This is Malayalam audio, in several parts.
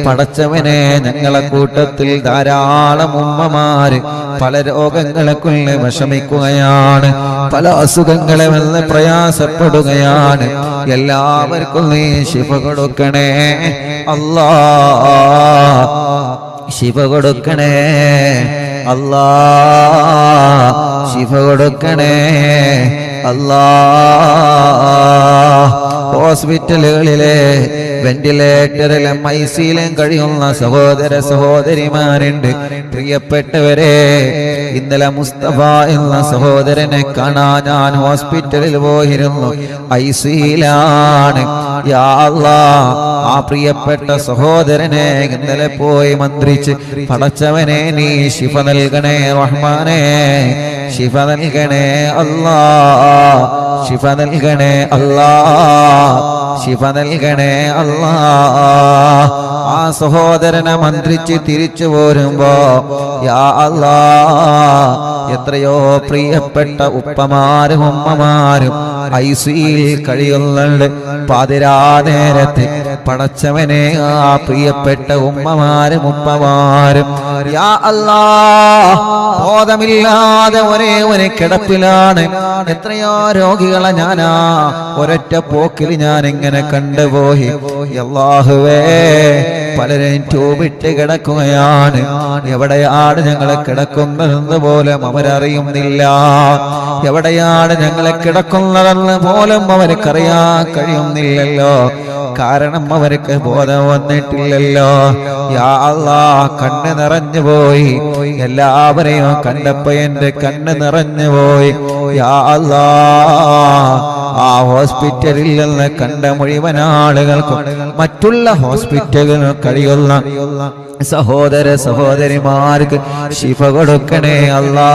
പടച്ചവനെ ഞങ്ങളെ കൂട്ടത്തിൽ ധാരാളം ഉമ്മമാര് പല രോഗങ്ങളെ കൊണ്ട് വിഷമിക്കുകയാണ്, പല അസുഖങ്ങളെ വന്ന് പ്രയാസപ്പെടുകയാണ്. എല്ലാവർക്കും നീ ശിഫ കൊടുക്കണേ അല്ലാ, ശിഫ കൊടുക്കണേ അല്ലാ, ശിഫ കൊടുക്കണേ അല്ലാ. ഹോസ്പിറ്റലുകളിലെ വെന്റിലേറ്ററിലും ഐസിയിലും കഴിയുന്ന സഹോദര സഹോദരിമാരുണ്ട്. പ്രിയപ്പെട്ടവരെ, ഇന്നലെ മുസ്തഫ എന്ന സഹോദരനെ കാണാൻ ഞാൻ ഹോസ്പിറ്റലിൽ പോയിരുന്നു, ഐസിയിലാണ്. യാ അല്ലാഹ്, ആ പ്രിയപ്പെട്ട സഹോദരനെ ഇന്നലെ പോയി മന്ത്രിച്ച്, പടച്ചവനെ നീ ശിഫ നൽകണേ റഹ്മാനേ, ശിഫ നൽകണേ അല്ലാ, ശിഫ നൽകണേ അല്ലാ, ശിഫ നൽകണേ അല്ലാ. ആ സഹോദരനെ മന്ത്രിച്ച് തിരിച്ചു പോരുമ്പോ യാ അല്ലാ, എത്രയോ പ്രിയപ്പെട്ട ഉപ്പമാരും ഉമ്മമാരും ഐസിയിൽ കഴിയുന്നുണ്ട്. പാതിരാ നേരത്തെ പടച്ചവനെ ആ പ്രിയപ്പെട്ട ഉമ്മമാരും ഉപ്പമാരും യാ അല്ലാ ബോധമില്ലാതെ ഒരേ കിടപ്പിലാണ്. എത്രയോ രോഗികളെ ഞാനാ ഒരൊറ്റ പോക്കിൽ ഞാൻ ഇങ്ങനെ കണ്ടുപോയി. അല്ലാഹുവേ, പലരും ട്യൂബിട്ട് കിടക്കുകയാണ്. എവിടെയാണ് ഞങ്ങളെ കിടക്കുന്നതെന്ന് പോലും അവരറിയുന്നില്ല, എവിടെയാണ് ഞങ്ങളെ കിടക്കുന്നതെന്ന് പോലും അവർക്കറിയാൻ കഴിയുന്നില്ലല്ലോ. കാരണം അവർക്ക് ബോധം വന്നിട്ടില്ലല്ലോ. യാ അല്ലാഹ്, കണ്ണ് നിറഞ്ഞു പോയി. എല്ലാവരെയും കണ്ടപ്പോ എന്റെ കണ്ണ് നിറഞ്ഞു പോയി. യാ അല്ലാഹ്, ആ ഹോസ്പിറ്റലിൽ നിന്ന് കണ്ട മുഴുവൻ ആളുകൾക്കും മറ്റുള്ള ഹോസ്പിറ്റലുകളിൽ കഴിയുന്ന സഹോദര സഹോദരിമാർക്ക് ശിഫ കൊടുക്കണേ അല്ലാ,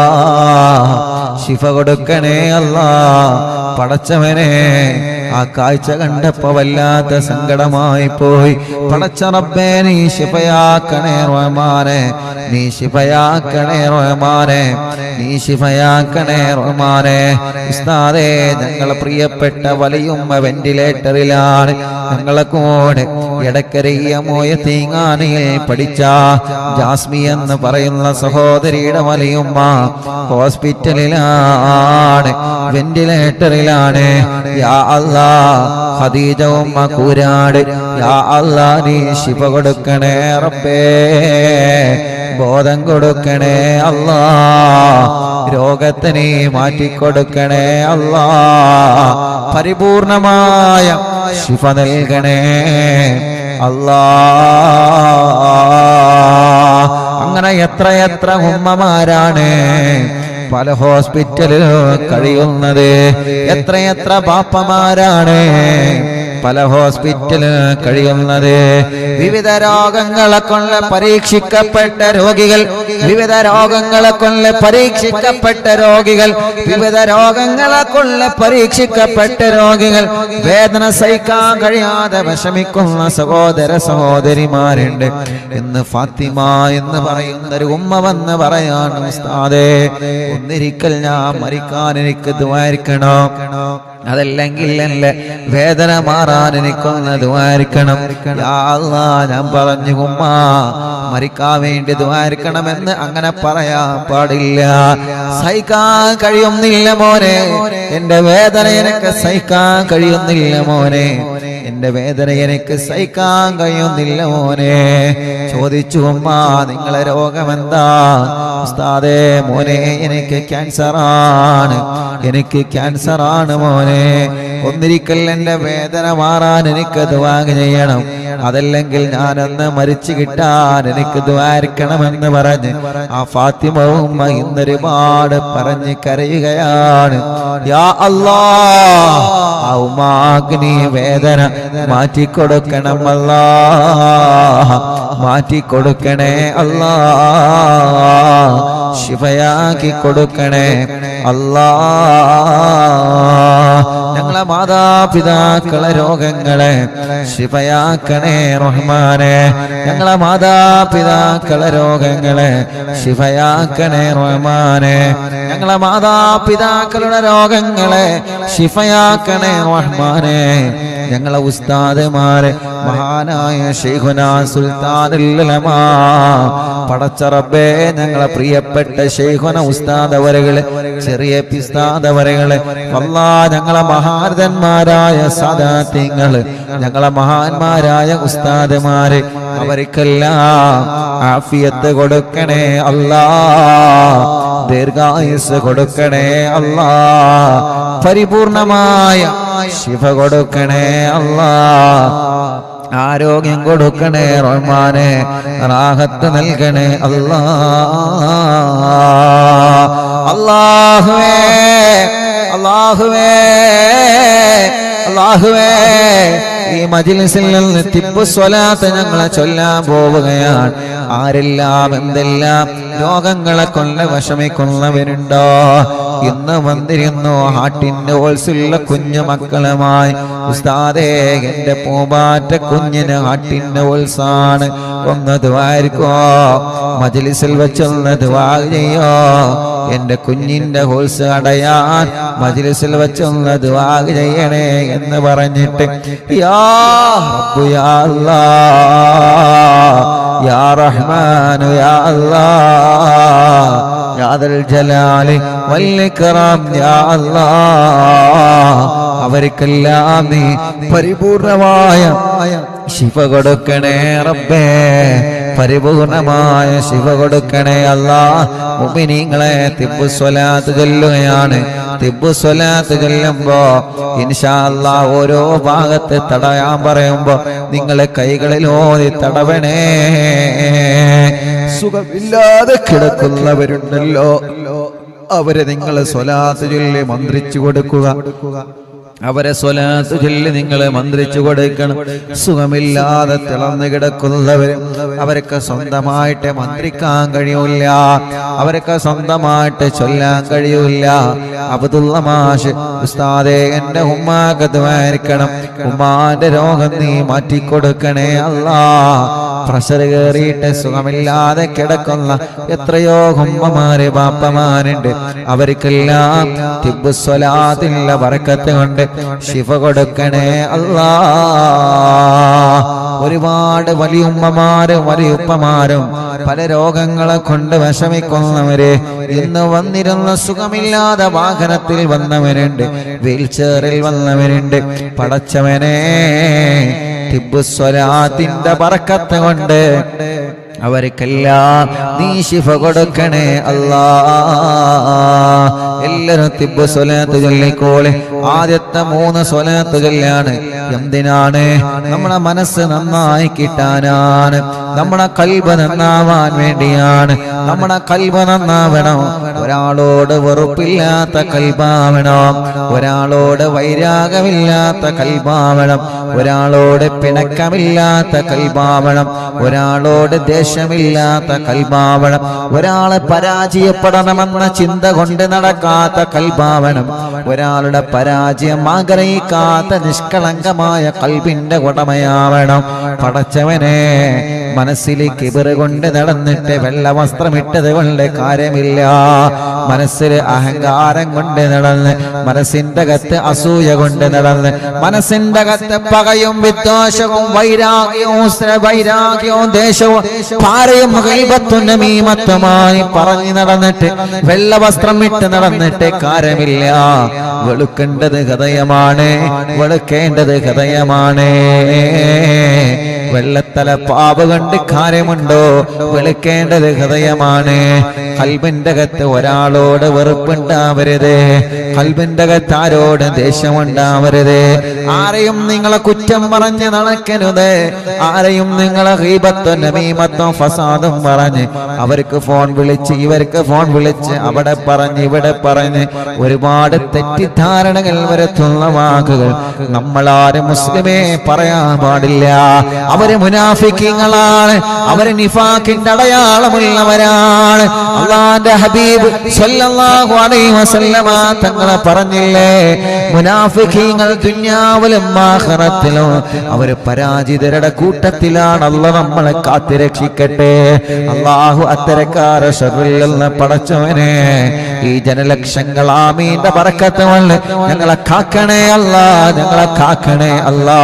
ശിഫ കൊടുക്കണേ അല്ലാ. പടച്ചവനെ, ആ കാഴ്ച കണ്ടപ്പോ വല്ലാത്ത സങ്കടമായി പോയി. പടച്ച റബ്ബേ, നീ ശിഫയാക്കണേ റഹ്മാനെ, നീ ശിഫയാക്കണേ റഹ്മാനെ, നീ ശിഫയാക്കണേ റഹ്മാനെ. ഉസ്താദേ, ഞങ്ങളെ പ്രിയപ്പെട്ട വലിയുമ്മ വെന്റിലേറ്ററിലാണ്. ഞങ്ങളെ കൂടെ എടക്കരയ്യ മോയ തീങ്ങാനയിൽ പഠിച്ച ജാസ്മി എന്ന് പറയുന്ന സഹോദരിയുടെ വലിയുമ്മ ഹോസ്പിറ്റലിലാണ്, വെന്റിലേറ്ററിലാണ്. യാ അല്ലാഹ്, ഖദീജ ഉമ്മ കൂരാട്, യാ അല്ലാഹ്, നീ ശിഫ കൊടുക്കണേ റബ്ബേ, ബോധം കൊടുക്കണേ അല്ലാ, രോഗത്തെ നീ മാറ്റിക്കൊടുക്കണേ അല്ലാ, പരിപൂർണമായ ശിഫ നൽകണേ അല്ലാ. അങ്ങനെ എത്ര ഉമ്മമാരാണ് പല ഹോസ്പിറ്റലിൽ കഴിയുന്നത്, എത്ര ബാപ്പമാരാണ് പല ഹോസ്പിറ്റലിൽ കഴിയുന്നത്. വിവിധ രോഗങ്ങളെ കൊണ്ട് പരീക്ഷിക്കപ്പെട്ട രോഗികൾ, വിവിധ രോഗങ്ങളെ കൊണ്ട് പരീക്ഷിക്കപ്പെട്ട രോഗികൾ, വിവിധ രോഗങ്ങളെ കൊണ്ട് പരീക്ഷിക്കപ്പെട്ട രോഗികൾ, വേദന സഹിക്കാൻ കഴിയാതെ വിഷമിക്കുന്ന സഹോദര സഹോദരിമാരുണ്ട്. ഇന്ന് ഫാത്തിമ എന്ന് പറയുന്ന ഒരു ഉമ്മ വന്ന് പറയാണ്, ഉസ്താദേ, ഒന്നിരിക്കൽ ഞാൻ മരിക്കാൻ എനിക്ക് ദുആയിരിക്കണം, അതല്ലെങ്കിൽ എന്റെ വേദന മാറാൻ എനിക്കൊന്ന് ദുആയിരിക്കണം. യാ അല്ലാഹ്, ഞാൻ പറഞ്ഞു ഉമ്മ മരിക്കാൻ വേണ്ടി ദുആയിരിക്കണമെന്ന് അങ്ങനെ പറയാൻ പാടില്ല. സഹിക്കാൻ കഴിയുന്നില്ല മോനെ, എന്റെ വേദന എനിക്ക് സഹിക്കാൻ കഴിയുന്നില്ല മോനെ, എന്റെ വേദന എനിക്ക് സഹിക്കാൻ കഴിയുന്നില്ല മോനെ. ചോദിച്ചു, ഉമ്മ നിങ്ങളെ രോഗമെന്താ? ഉസ്താദേ, മോനെ എനിക്ക് ക്യാൻസറാണ്, എനിക്ക് ക്യാൻസറാണ് മോനെ. ഒന്നിരിക്കൽ എന്റെ വേദന മാറാൻ എനിക്ക് ദുആ ചെയ്യണം, അതല്ലെങ്കിൽ ഞാനൊന്ന് മരിച്ചു കിട്ടാൻ എനിക്ക് ദുആയിരിക്കണമെന്ന് പറഞ്ഞ് ആ ഫാത്തിമ ഉമ്മ ഇന്നൊരുപാട് പറഞ്ഞ് കരയുകയാണ്. യാ അല്ലാഹ്, ആ ഉമ്മാക്ക് നീ വേദന മാറ്റിക്കൊടുക്കണം അല്ലാ, മാറ്റിക്കൊടുക്കണേ അല്ലാ, ശിഫയാക്കി കൊടുക്കണേ അല്ലാ. ഞങ്ങളെ മാതാപിതാക്കളെ രോഗങ്ങളെ ശിഫയാക്കണേ റഹ്മാനെ, ഞങ്ങളെ മാതാപിതാക്കളെ രോഗങ്ങളെ ശിഫയാക്കണേ റഹ്മാനെ, ഞങ്ങളെ മാതാപിതാക്കളുടെ രോഗങ്ങളെ ശിഫയാക്കണേ റഹ്മാനെ. ഞങ്ങളെ ഉസ്താദുമാരെ മഹാനായ ശൈഖുനാ സുൽത്താനുൽ ഉലമാ പടച്ച റബ്ബേ ഞങ്ങളെ പ്രിയപ്പെട്ട ശൈഖുനാ ഉസ്താദ് അവരുകളെ ചെറിയ ഉസ്താദ് അവരുകളെ അല്ലാഹ് ഞങ്ങളെ മഹാരഥന്മാരായ സാദാത്യങ്ങള് ഞങ്ങളെ മഹാന്മാരായ ഉസ്താദുമാരെ അവർക്കെല്ലാം ആഫിയത്ത് കൊടുക്കണേ അല്ലാഹ്, ദീർഘായുസ് കൊടുക്കണേ അല്ലാഹ്, പരിപൂർണമായ ശിഫ കൊടുക്കണേ അല്ലാഹ്, ആരോഗ്യം കൊടുക്കണേ റഹ്മാനെ, റാഹത്ത് നൽകണേ അല്ലാഹ്. അല്ലാഹുവേ അല്ലാഹുവേ അല്ലാഹുവേ ഈ മജ്ലിസിൽ നിന്ന് തിബ്ബു സ്വലാത്ത് ഞങ്ങളെ ചൊല്ലാൻ പോവുകയാണ്. ആരെല്ലാം എന്തെല്ലാം രോഗങ്ങളെ കൊണ്ട് വിഷമിക്കുന്നവരുണ്ടോ ഇന്ന് വന്നിരുന്നു ഹാർട്ടിന്റെ ഹോൾസുള്ള കുഞ്ഞു മക്കളുമായി. ഉസ്താദേ എന്റെ പൂമ്പാറ്റ കുഞ്ഞിന് ഹാർട്ടിന്റെ ഹോൾസാണ്, ഒന്ന് ദുആയിരിക്കോ, മജ്ലിസിൽ വെച്ചൊന്ന് ദുആ ചെയ്യോ, എന്റെ കുഞ്ഞിന്റെ ഹോൾസ് അടയാൻ മജ്ലിസിൽ വെച്ചൊന്ന് ദുആ ചെയ്യണേ എന്ന് പറഞ്ഞിട്ട് യാ റബ്ബ് യാ അല്ലാഹ് യാ റഹ്മാൻ യാ അല്ലാഹ് യാ ദൽ ജലാലി വൽ ഇക്റാം യാ അല്ലാഹ് അവർക്കെല്ലാം നീ പരിപൂർണമായ ശിഫ കൊടുക്കണേ റബ്ബേ, പരിപൂർണമായ ശിഫ കൊടുക്കണേ അല്ലാഹ്. മുഅ്മിനീങ്ങളെ തിബ്ബു സ്വലാത്ത് ചൊല്ലുകയാണ്. തിബ്ബു സ്വലാത്ത് ചൊല്ലുമ്പോ ഇൻഷാ അല്ലാഹ് ഓരോ ഭാഗത്ത് തടയാൻ പറയുമ്പോ നിങ്ങളെ കൈകളിൽ ഓതി തടവണേ. സുഖമില്ലാതെ കിടക്കുന്നവരുണ്ടല്ലോ അവരെ നിങ്ങൾ സ്വലാത്ത് ചൊല്ലി മന്ത്രിച്ചു കൊടുക്കുക, അവരെ സ്വലാത്ത് ചൊല്ലി നിങ്ങൾ മന്ത്രിച്ചു കൊടുക്കണം. സുഖമില്ലാതെ തിളർന്നു കിടക്കുന്നവരും അവർക്ക് സ്വന്തമായിട്ട് മന്ത്രിക്കാൻ കഴിയൂല, അവർക്ക് സ്വന്തമായിട്ട് ചൊല്ലാൻ കഴിയൂല. അബ്ദുള്ള മാഷ് ഉസ്താദേ എന്റെ ഉമ്മാക്ക് ദുആയിരിക്കണം, ഉമ്മാന്റെ രോഗം നീ മാറ്റിക്കൊടുക്കണേ അല്ലാഹ്. പ്രഷർ കയറിയിട്ട് സുഖമില്ലാതെ കിടക്കുന്ന എത്രയോ ഉമ്മമാര് ബാപ്പമാരുണ്ട്, അവർക്കെല്ലാം തിബ്ബു സ്വലാത്തിനുള്ള ബറക്കത്ത് കൊണ്ട് ശിഫ കൊടുക്കണേ അല്ലാഹ്. ഒരുപാട് വലിയ ഉമ്മമാരും വലിയ ഉപ്പമാരും പല രോഗങ്ങളെ കൊണ്ട് വിഷമിക്കുന്നവര് ഇന്ന് വന്നിരുന്ന സുഖമില്ലാതെ വാഹനത്തിൽ വന്നവരുണ്ട്, വീൽ ചെയറിൽ വന്നവരുണ്ട്. പടച്ചവനെ തിബ്ബു സ്വലാത്തിന്റെ ബറക്കത്ത് കൊണ്ട് അവർക്കെല്ലാം നീ ശിഫ കൊടുക്കണേ അല്ലാഹ്. എല്ലാരും തിബ്ബു സ്വലാത്ത് ചൊല്ലിക്കോളെ. ആദ്യത്തെ 3 സ്വലാത്ത് ചൊല്ലാണ്. എന്തിനാണ്? നമ്മുടെ മനസ്സ് നന്നായി കിട്ടാനാണ്, നമ്മുടെ കൽബ് നന്നാവാൻ വേണ്ടിയാണ്. നമ്മുടെ കൽബ് നന്നാവണം, ഒരാളോട് വെറുപ്പില്ലാത്ത കൽബാവണം, ഒരാളോട് വൈരാഗമില്ലാത്ത കൽബാവണം, ഒരാളോട് പിണക്കമില്ലാത്ത കൽബാവണം, ഒരാളോട് ദേഷ്യമില്ലാത്ത കൽബാവണം, ഒരാളെ പരാജയപ്പെടണമെന്ന ചിന്ത കൊണ്ട് നടക്കാത്ത കൽബാവണം, ഒരാളുടെ പരാജയം ആഗ്രഹിക്കാത്ത നിഷ്കളങ്കമായ കൽബിന്റെ ഉടമയാവണം. പടച്ചവനെ മനസ്സിൽ കിബറ് കൊണ്ട് നടന്നിട്ട് വെള്ള വസ്ത്രമിട്ടത് കൊണ്ട് കാര്യമില്ല, മനസ്സിൽ അഹങ്കാരം കൊണ്ട് നടന്ന്, മനസ്സിന്റെ അകത്ത് അസൂയ കൊണ്ട് നടന്ന്, മനസ്സിന്റെ അകത്ത് പകയും വിദ്വേഷവും വൈരാഗ്യവും ദേശവും പാരയും ഗൈബത്തും നമീമത്തുമായി പറഞ്ഞു നടന്നിട്ട് വെള്ള വസ്ത്രം ഇട്ട് നടന്നിട്ട് കാര്യമില്ല. വെളുക്കേണ്ടത് ഹൃദയമാണ്, വെളുക്കേണ്ടത് ഹൃദയമാണ്. വെള്ളത്തല പാപ് കണ്ട് കാര്യമുണ്ടോ? വെളുക്കേണ്ടത് ഹൃദയമാണ്. കൽബിന്റെ അകത്ത് ഒരാളോട് വെറുപ്പുണ്ടാവരുത്, കൽബിന്റെ അകത്ത് ആരോട് ദേഷ്യമുണ്ടാവരുത്. ആരെയും നിങ്ങളെ കുറ്റം പറഞ്ഞ് നടക്കരുത്, ആരെയും നിങ്ങളെ ഗീബത്തും നമീമത്തും ഫസാദും പറഞ്ഞ് അവർക്ക് ഫോൺ വിളിച്ച് ഇവർക്ക് ഫോൺ വിളിച്ച് അവിടെ പറഞ്ഞ് ഇവിടെ പറഞ്ഞ് ഒരുപാട് തെറ്റിദ്ധാരണകൾ വരുത്തുന്ന വാക്കുകൾ നമ്മളാരും മുസ്ലിമേ പറയാൻ പാടില്ല. അവര് മുനാഫിക്കീങ്ങളാണ്, അവര് നിഫാഖിന്റെ അടയാളമുള്ളവരാണ്. അല്ലാഹുവിന്റെ ഹബീബ് സ്വല്ലല്ലാഹു അലൈഹി വസല്ലമ തങ്ങളെ പറഞ്ഞില്ലേ, മുനാഫിക്കീങ്ങൾ ദുനിയാവിലും ആഖിറത്തിലും അവര് പരാജിതരുടെ കൂട്ടത്തിലാണ്. അല്ലാഹു നമ്മളെ കാത്തുരക്ഷിക്കട്ടെ. അല്ലാഹു അത്തരക്കാരെ ശർറിൽ നിന്ന് പടച്ചവനെ ഈ ജനലക്ഷങ്ങൾ ആമീന്റെ ബറക്കത്ത് കൊണ്ട് ഞങ്ങളെ കാക്കണേ അല്ലാ, ഞങ്ങളെ കാക്കണേ അല്ലാ,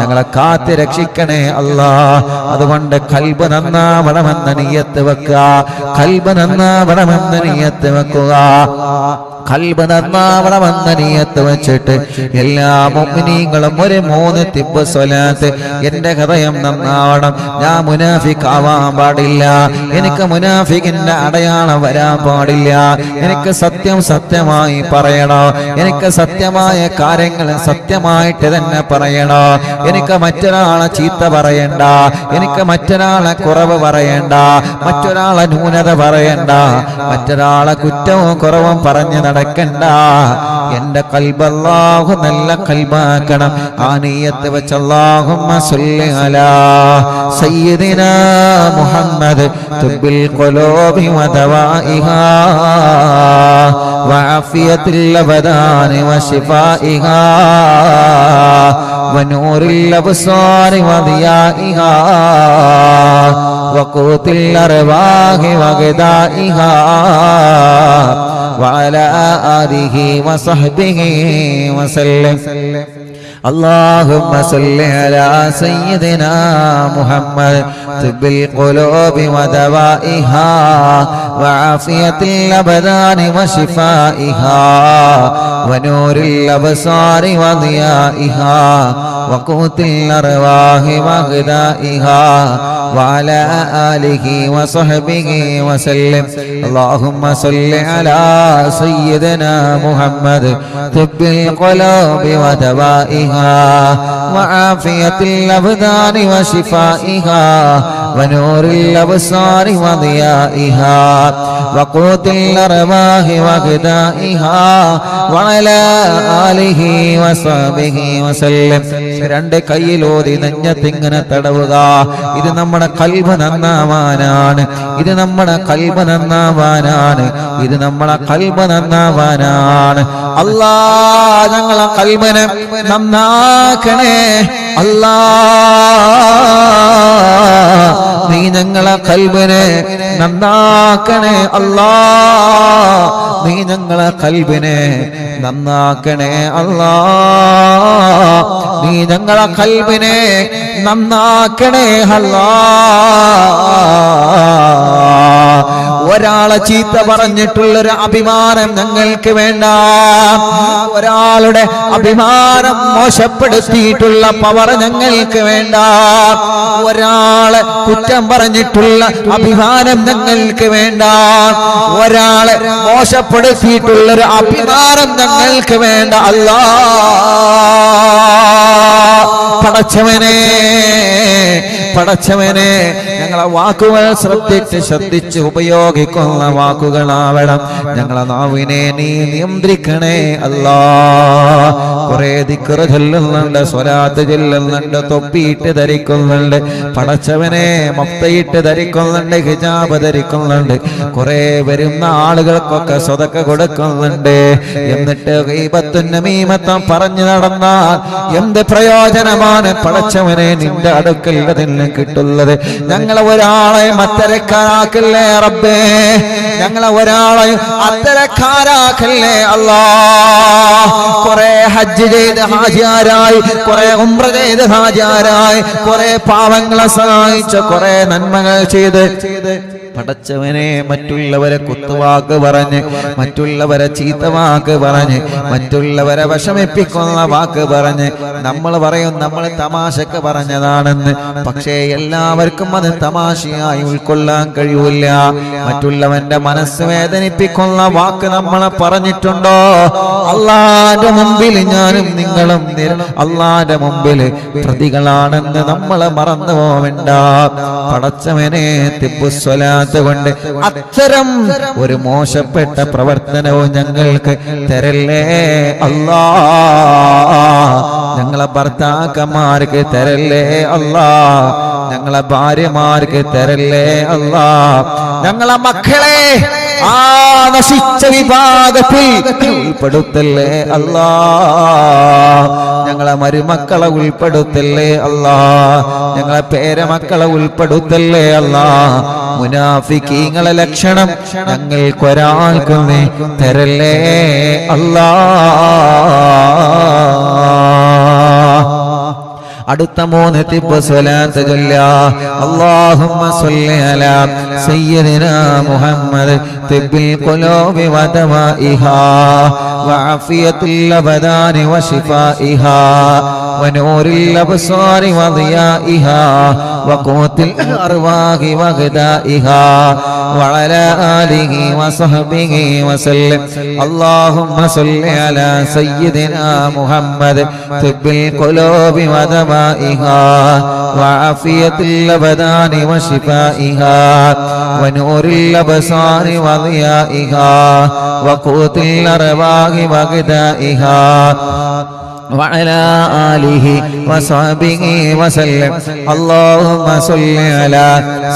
ഞങ്ങളെ കാത്ത് രക്ഷിക്കണേ അല്ലാ. അതുകൊണ്ട് ഖൽബ് നന്നാവണമെന്ന നിയ്യത്ത് വെക്കുക, ഖൽബ് നന്നാവണമെന്ന നിയ്യത്ത് വെക്കുക, ഖൽബ് നന്നാവണമെന്ന നിയ്യത്ത് വെച്ചിട്ട് എല്ലാ മുഅ്മിനീങ്ങളും ഒരു 3 തിബ്ബ് സ്വലാത്ത്. എന്റെ ഹൃദയം നന്നാവണം, ഞാൻ മുനാഫിക്കാവാൻ പാടില്ല, എനിക്ക് മുനാഫിക്കിന്റെ അടയാളം വരാൻ പാടില്ല, എനിക്ക് സത്യം സത്യമായി പറയണോ, എനിക്ക് സത്യമായ കാര്യങ്ങൾ സത്യമായിട്ട് തന്നെ പറയണോ, എനിക്ക് മറ്റൊരാളെ ചീത്ത പറയണ്ട, എനിക്ക് മറ്റൊരാളെ കുറവ് പറയണ്ട, മറ്റൊരാളെ ന്യൂനത പറയണ്ട, മറ്റൊരാളെ കുറ്റവും കുറവും പറഞ്ഞു നടക്കണ്ട. എന്റെ ഖൽബ് അല്ലാഹു നല്ല ഖൽബാക്കണം. ആ നിയ്യത്ത് വെച്ച് അല്ലാഹുമ്മ സ്വല്ലി അലാ സയ്യിദിനാ മുഹമ്മദ് തുബ്ബിൽ ഖുലൂബി വദവാഇഹാ വഅഫിയത്തുൽ അബദാനി വശിഫാഇഹാ വനൂറിൽ അബ്സാരി വദിയാഇഹാ വഖൂത്തിൽ അർവാഹി വഗദാഇഹാ വഅലാ ആലിഹി വസഹ്ബിഹി വസല്ലം. اللهم صل على سيدنا محمد طب القلوب ودوائها وعافية الأبدان وشفائها ونور الأبصار وضيائها وقوت الأرواح وغذائها وعلى آله وصحبه وسلم. اللهم صل على سيدنا محمد طب القلوب ودوائها وعافية الأبدان وشفائها ونور الأبصار وضيائها وقوت الأرواح وغذائها وعلى آله وصحبه وسلم. രണ്ട് കൈയിലോതി നെഞ്ഞത്തിങ്ങനെ തടവുക. ഇത് നമ്മുടെ ഖൽബ് നന്നാവാനാണ്, ഇത് നമ്മുടെ ഖൽബ് നന്നാവാനാണ്, ഇത് നമ്മുടെ ഖൽബ് നന്നാവാനാണ്. അല്ലാ, ഞങ്ങളെ ഖൽബിനെ നന്നാക്കണേ അല്ലാ. നീ ഞങ്ങളെ ഖൽബിനെ നന്നാക്കണേ അല്ലാ, നീ ഞങ്ങളെ ഖൽബിനെ നന്നാക്കണേ അല്ലാ, നീ ഞങ്ങളെ ഖൽബിനെ നന്നാക്കണേ അല്ലാ. ഒരാളെ ചീത്ത പറഞ്ഞിട്ടുള്ളൊരു അഭിമാനം ഞങ്ങൾക്ക് വേണ്ട, ഒരാളുടെ അഭിമാനം മോശപ്പെടുത്തിയിട്ടുള്ള പവർ ഞങ്ങൾക്ക് വേണ്ട, ഒരാളെ കുറ്റം പറഞ്ഞിട്ടുള്ള അഭിമാനം ഞങ്ങൾക്ക് വേണ്ട, ഒരാളെ മോശപ്പെടുത്തിയിട്ടുള്ളൊരു അഭിമാനം ഞങ്ങൾക്ക് വേണ്ട. അല്ലാ, പടച്ചവനെ പടച്ചവനെ ഞങ്ങളെ വാക്കുകൾ ശ്രദ്ധിച്ച് ഉപയോഗിക്കുന്ന വാക്കുകളാവണം. ഞങ്ങളെ നാവിനെ നീ നിയന്ത്രിക്കണേ അല്ലാ. കുറെ ദിക്ർ ചൊല്ലുന്നുണ്ട്, സ്വലാത്ത് ചൊല്ലുന്നുണ്ട്, തൊപ്പിയിട്ട് ധരിക്കുന്നുണ്ട്, പടച്ചവനെ മഫ്തയിട്ട് ധരിക്കുന്നുണ്ട്, ഹിജാബ് ധരിക്കുന്നുണ്ട്, കുറെ വരുന്ന ആളുകൾക്കൊക്കെ സ്വതക്ക കൊടുക്കുന്നുണ്ട്. എന്നിട്ട് ഗീബത്തും നമീമത്തും പറഞ്ഞു നടന്നാൽ എന്ത് പ്രയോജനമാണ് പടച്ചവനെ നിന്റെ അടുക്കൽ അതിന് കിട്ടുള്ളത്? ഞങ്ങളെ ഒരാളെ അത്തരക്കാരാക്കല്ലേ റബ്ബേ, ഞങ്ങളെ ഒരാളെ അത്തരക്കാരാക്കല്ലേ അല്ലാ. കുറെ ഹജ്ജ് ചെയ്ത് ഹാജിയാരായി, കുറെ ഉംറ ചെയ്ത് ഹാജിയാരായി, കുറെ പാവങ്ങളെ സഹായിച്ച്, കുറെ നന്മകൾ ചെയ്ത് പടച്ചവനെ മറ്റുള്ളവരെ കുത്തുവാക്ക് പറഞ്ഞ്, മറ്റുള്ളവരെ ചീത്തവാക്ക് പറഞ്ഞ്, മറ്റുള്ളവരെ വിഷമിപ്പിക്കുന്ന വാക്ക് പറഞ്ഞ് നമ്മൾ പറയും നമ്മൾ തമാശക്ക് പറഞ്ഞതാണെന്ന്. പക്ഷേ എല്ലാവർക്കും അത് തമാശയായി ഉൾക്കൊള്ളാൻ കഴിയൂല. മറ്റുള്ളവന്റെ മനസ്സ് വേദനിപ്പിക്കുന്ന വാക്ക് നമ്മളെ പറഞ്ഞിട്ടുണ്ടോ? അല്ലാഹുവിന്റെ മുമ്പിൽ ഞാനും നിങ്ങളും അല്ലാഹുവിന്റെ മുമ്പിൽ പ്രതികളാണെന്ന് നമ്മളെ മറന്നു പോവണ്ട. പടച്ചവനെ തിബ്ബുസ്സലാത്ത് സ്വലാത്ത് കൊണ്ട് അത്തരം ഒരു മോശപ്പെട്ട പ്രവർത്തനവും ഞങ്ങൾക്ക് തരല്ലേ അല്ലാ. ഞങ്ങളെ ഭർത്താക്കന്മാർക്ക് തരല്ലേ അല്ലാ. ഞങ്ങളെ ഭാര്യമാർക്ക് തരല്ലേ അല്ലാ. ഞങ്ങളെ മക്കളെ ആ നശിച്ച വിഭാഗത്തിൽ ഉൾപ്പെടുത്തല്ലേ അല്ലാ. ഞങ്ങളെ മരുമക്കളെ ഉൾപ്പെടുത്തല്ലേ അല്ലാ. ഞങ്ങളെ പേരമക്കളെ ഉൾപ്പെടുത്തല്ലേ അല്ലാ. മുനാഫിക്കീങ്ങളെ ലക്ഷണം ഞങ്ങൾക്കൊരാൾക്കും നീ തരല്ലേ അല്ലാ. അടുത്ത 3 തിബ്ബ് സ്വലാത്ത് ചൊല്ലാ. അല്ലാഹുമ്മ സ്വല്ലി അലാ സയ്യിദിനാ മുഹമ്മദ് തിബ്ബിൽ ഖുലൂബി വ ദവാഇഹാ വഅഫിയത്തുൽ അബദാനി വശിഫാഇഹാ വനൂറിൽ അബ്സാരി വദിയാഇഹാ വഖൂത്തിൽ അർവാഹി വഗദാഇഹാ വഅലാ ആലിഹി വസഹ്ബിഹി വസല്ലം. അല്ലാഹുമ്മ സ്വല്ലി അലാ സയ്യിദിനാ മുഹമ്മദ് തിബ്ബിൽ ഖുലൂബി വ ദവാഇഹാ വഅഫിയത്തുൽ അബദാനി വശിഫാഇഹാ വനൂറിൽ അബ്സാരി വദിയാഇഹാ വഖൂത്തിൽ അർവാഹി വഗദാഇഹാ وعلى آله وصحبه وسلم. اللهم صل على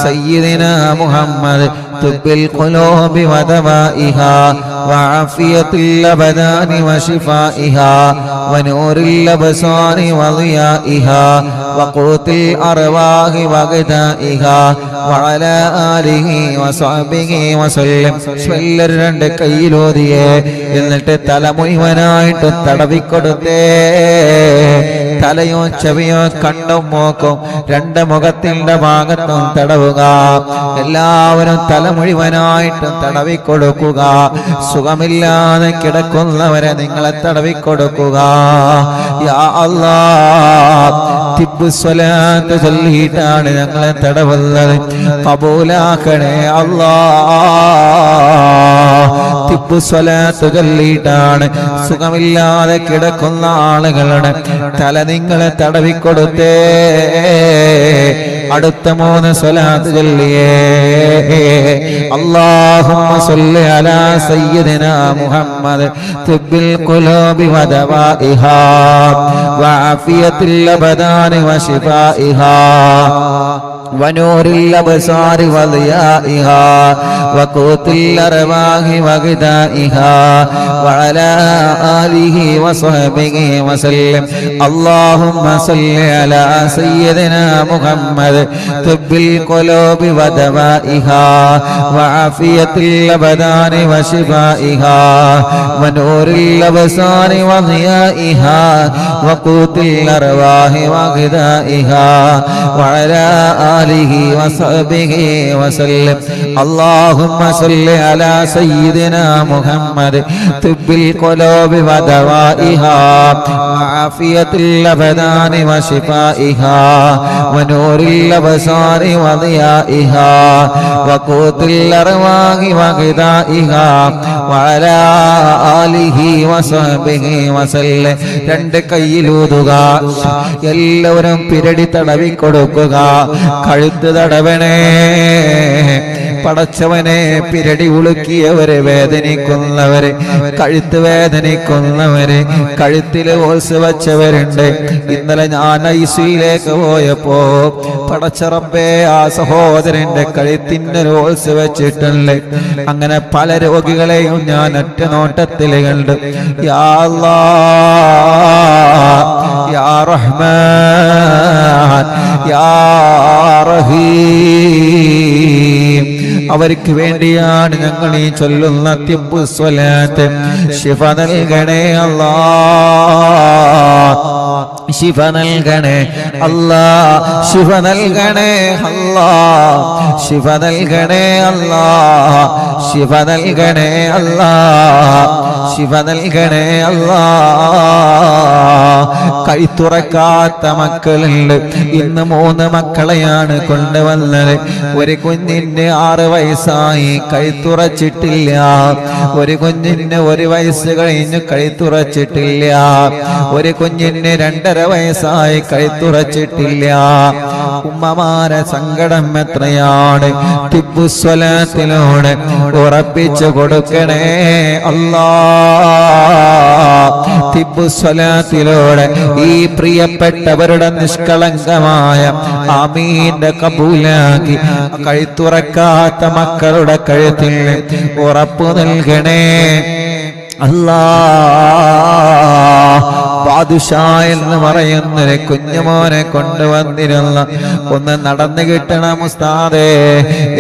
سيدنا محمد طب القلوب ودوائها وعافية الأبدان وشفائها ونور الأبصار وضيائها وقوت الأرواح وغذائها وعلى آله وصحبه وسلم. രണ്ട് കൈയിലോതിയേ എന്നിട്ട് തല മുഴുവനായിട്ട് തടവിക്കൊടുത്തേ. തലയോ ചെവിയോ കണ്ണും മൂക്കും 2 മുഖത്തിന്റെ ഭാഗത്തും തടവുക. എല്ലാവരും തല മുഴുവനായിട്ടും തടവിക്കൊടുക്കുക. സുഖമില്ലാതെ കിടക്കുന്നവരെ നിങ്ങളെ തടവിക്കൊടുക്കുക. യാ അല്ലാഹ്, തിബ്ബ് സ്വലാത്ത് ചൊല്ലിയിട്ടാണ് ഞങ്ങളെ തടവുന്നത്. കബൂലാക്കണേ അല്ലാഹ്. തിബ്ബ് സ്വലാത്ത് ചൊല്ലിയിട്ടാണ് സുഖമില്ലാതെ കിടക്കുന്ന ആളുകളുടെ തല നിങ്ങളെ തടവിക്കൊടുത്തേ. അടുത്ത 3 സ്വലാത്ത് ചൊല്ലിയേ. അല്ലാഹുമ്മ സ്വല്ലി അലാ സയ്യിദിനാ മുഹമ്മദ് തിബ്ബിൽ ഖുലൂബി വ ദവാഇഹാ വഅഫിയത്തുൽ അബദാനി വശിഫാഇഹാ ونور الأبصار وضيائها وقوت الأرواح وغذائها وعلى آله وصحبه وسلم. اللهم صل على سيدنا محمد طب القلوب ودوائها وعافية الأبدان وشفائها ونور الأبصار وضيائها وقوت الأرواح وغذائها وعلى آله وصحبه وسلم. اللهم صل على سيدنا محمد طب القلوب ودوائها وعافية الأبدان وشفائها ونور الأبصار وضيائها وقوت الأرواح وغذائها وعلى آله وصحبه وسلم. 2 കൈയിലൂതുക. എല്ലാവരും പിരടി തടവിക്കൊടുക്കുക. കഴുത്ത് തടവണേ. പടച്ചവനെ, പിരടി ഉളുക്കിയവരെ, വേദനിക്കുന്നവരെ, കഴുത്ത് വേദനിക്കുന്നവരെ, കഴുത്തില് ഓൾസ് വച്ചവരുണ്ട്. ഇന്നലെ ഞാൻ ഐസിയിലേക്ക് പോയപ്പോ പടച്ചറബേ, ആ സഹോദരന്റെ കഴുത്തിന് ഓൾസ് വെച്ചിട്ടുണ്ട്. അങ്ങനെ പല രോഗികളെയും ഞാൻ ഒറ്റ നോട്ടത്തിൽ കണ്ടു. യാ അല്ലാഹ്, യാ റഹ്മാൻ, യാ റഹീം, അവർക്ക് വേണ്ടിയാണ് ഞങ്ങൾ ഈ ചൊല്ലുന്ന തിബ്ബ് സ്വലാത്ത്. ശിഫ നൽകണേ അല്ലാഹ്, ശിഫ നൽകണേ അല്ലാഹ്, ശിഫ നൽകണേ അല്ലാഹ്, ശിഫ നൽകണേ അല്ലാഹ്, ശിഫ നൽകണേ അല്ലാഹ്. ശിവ നൽകണേ അല്ലാ. കൈത്തുറക്കാത്ത മക്കളുണ്ട്. ഇന്ന് 3 മക്കളെയാണ് കൊണ്ടുവന്നത്. ഒരു കുഞ്ഞിന് 6 വയസ്സായി, കൈത്തുറച്ചിട്ടില്ല. ഒരു കുഞ്ഞിന് 1 വയസ്സ് കഴിഞ്ഞ് കൈത്തുറച്ചിട്ടില്ല. ഒരു കുഞ്ഞിന് 2.5 വയസ്സായി, കൈത്തുറച്ചിട്ടില്ല. ഉമ്മമാരെ സങ്കടം എത്രയാണ്. തിബ്ബുസ്വലാത്തിലൂടെ ഉറപ്പിച്ചു കൊടുക്കണേ അല്ലാ. തിബ്ബുസ്വലാത്തിലൂടെ ഈ പ്രിയപ്പെട്ടവരുടെ നിഷ്കളങ്കമായ ആമീന്റെ കബൂലാക്കി കഴുത്തുറക്കാത്ത മക്കളുടെ കഴുത്തിൽ ഉറപ്പു നൽകണേ അല്ലാ. ബാദുഷാ എന്ന് പറയുന്നൊരു കുഞ്ഞുമോനെ കൊണ്ടുവന്നിരുന്ന ഒന്ന് നടന്നു കിട്ടണം ഉസ്താദേ.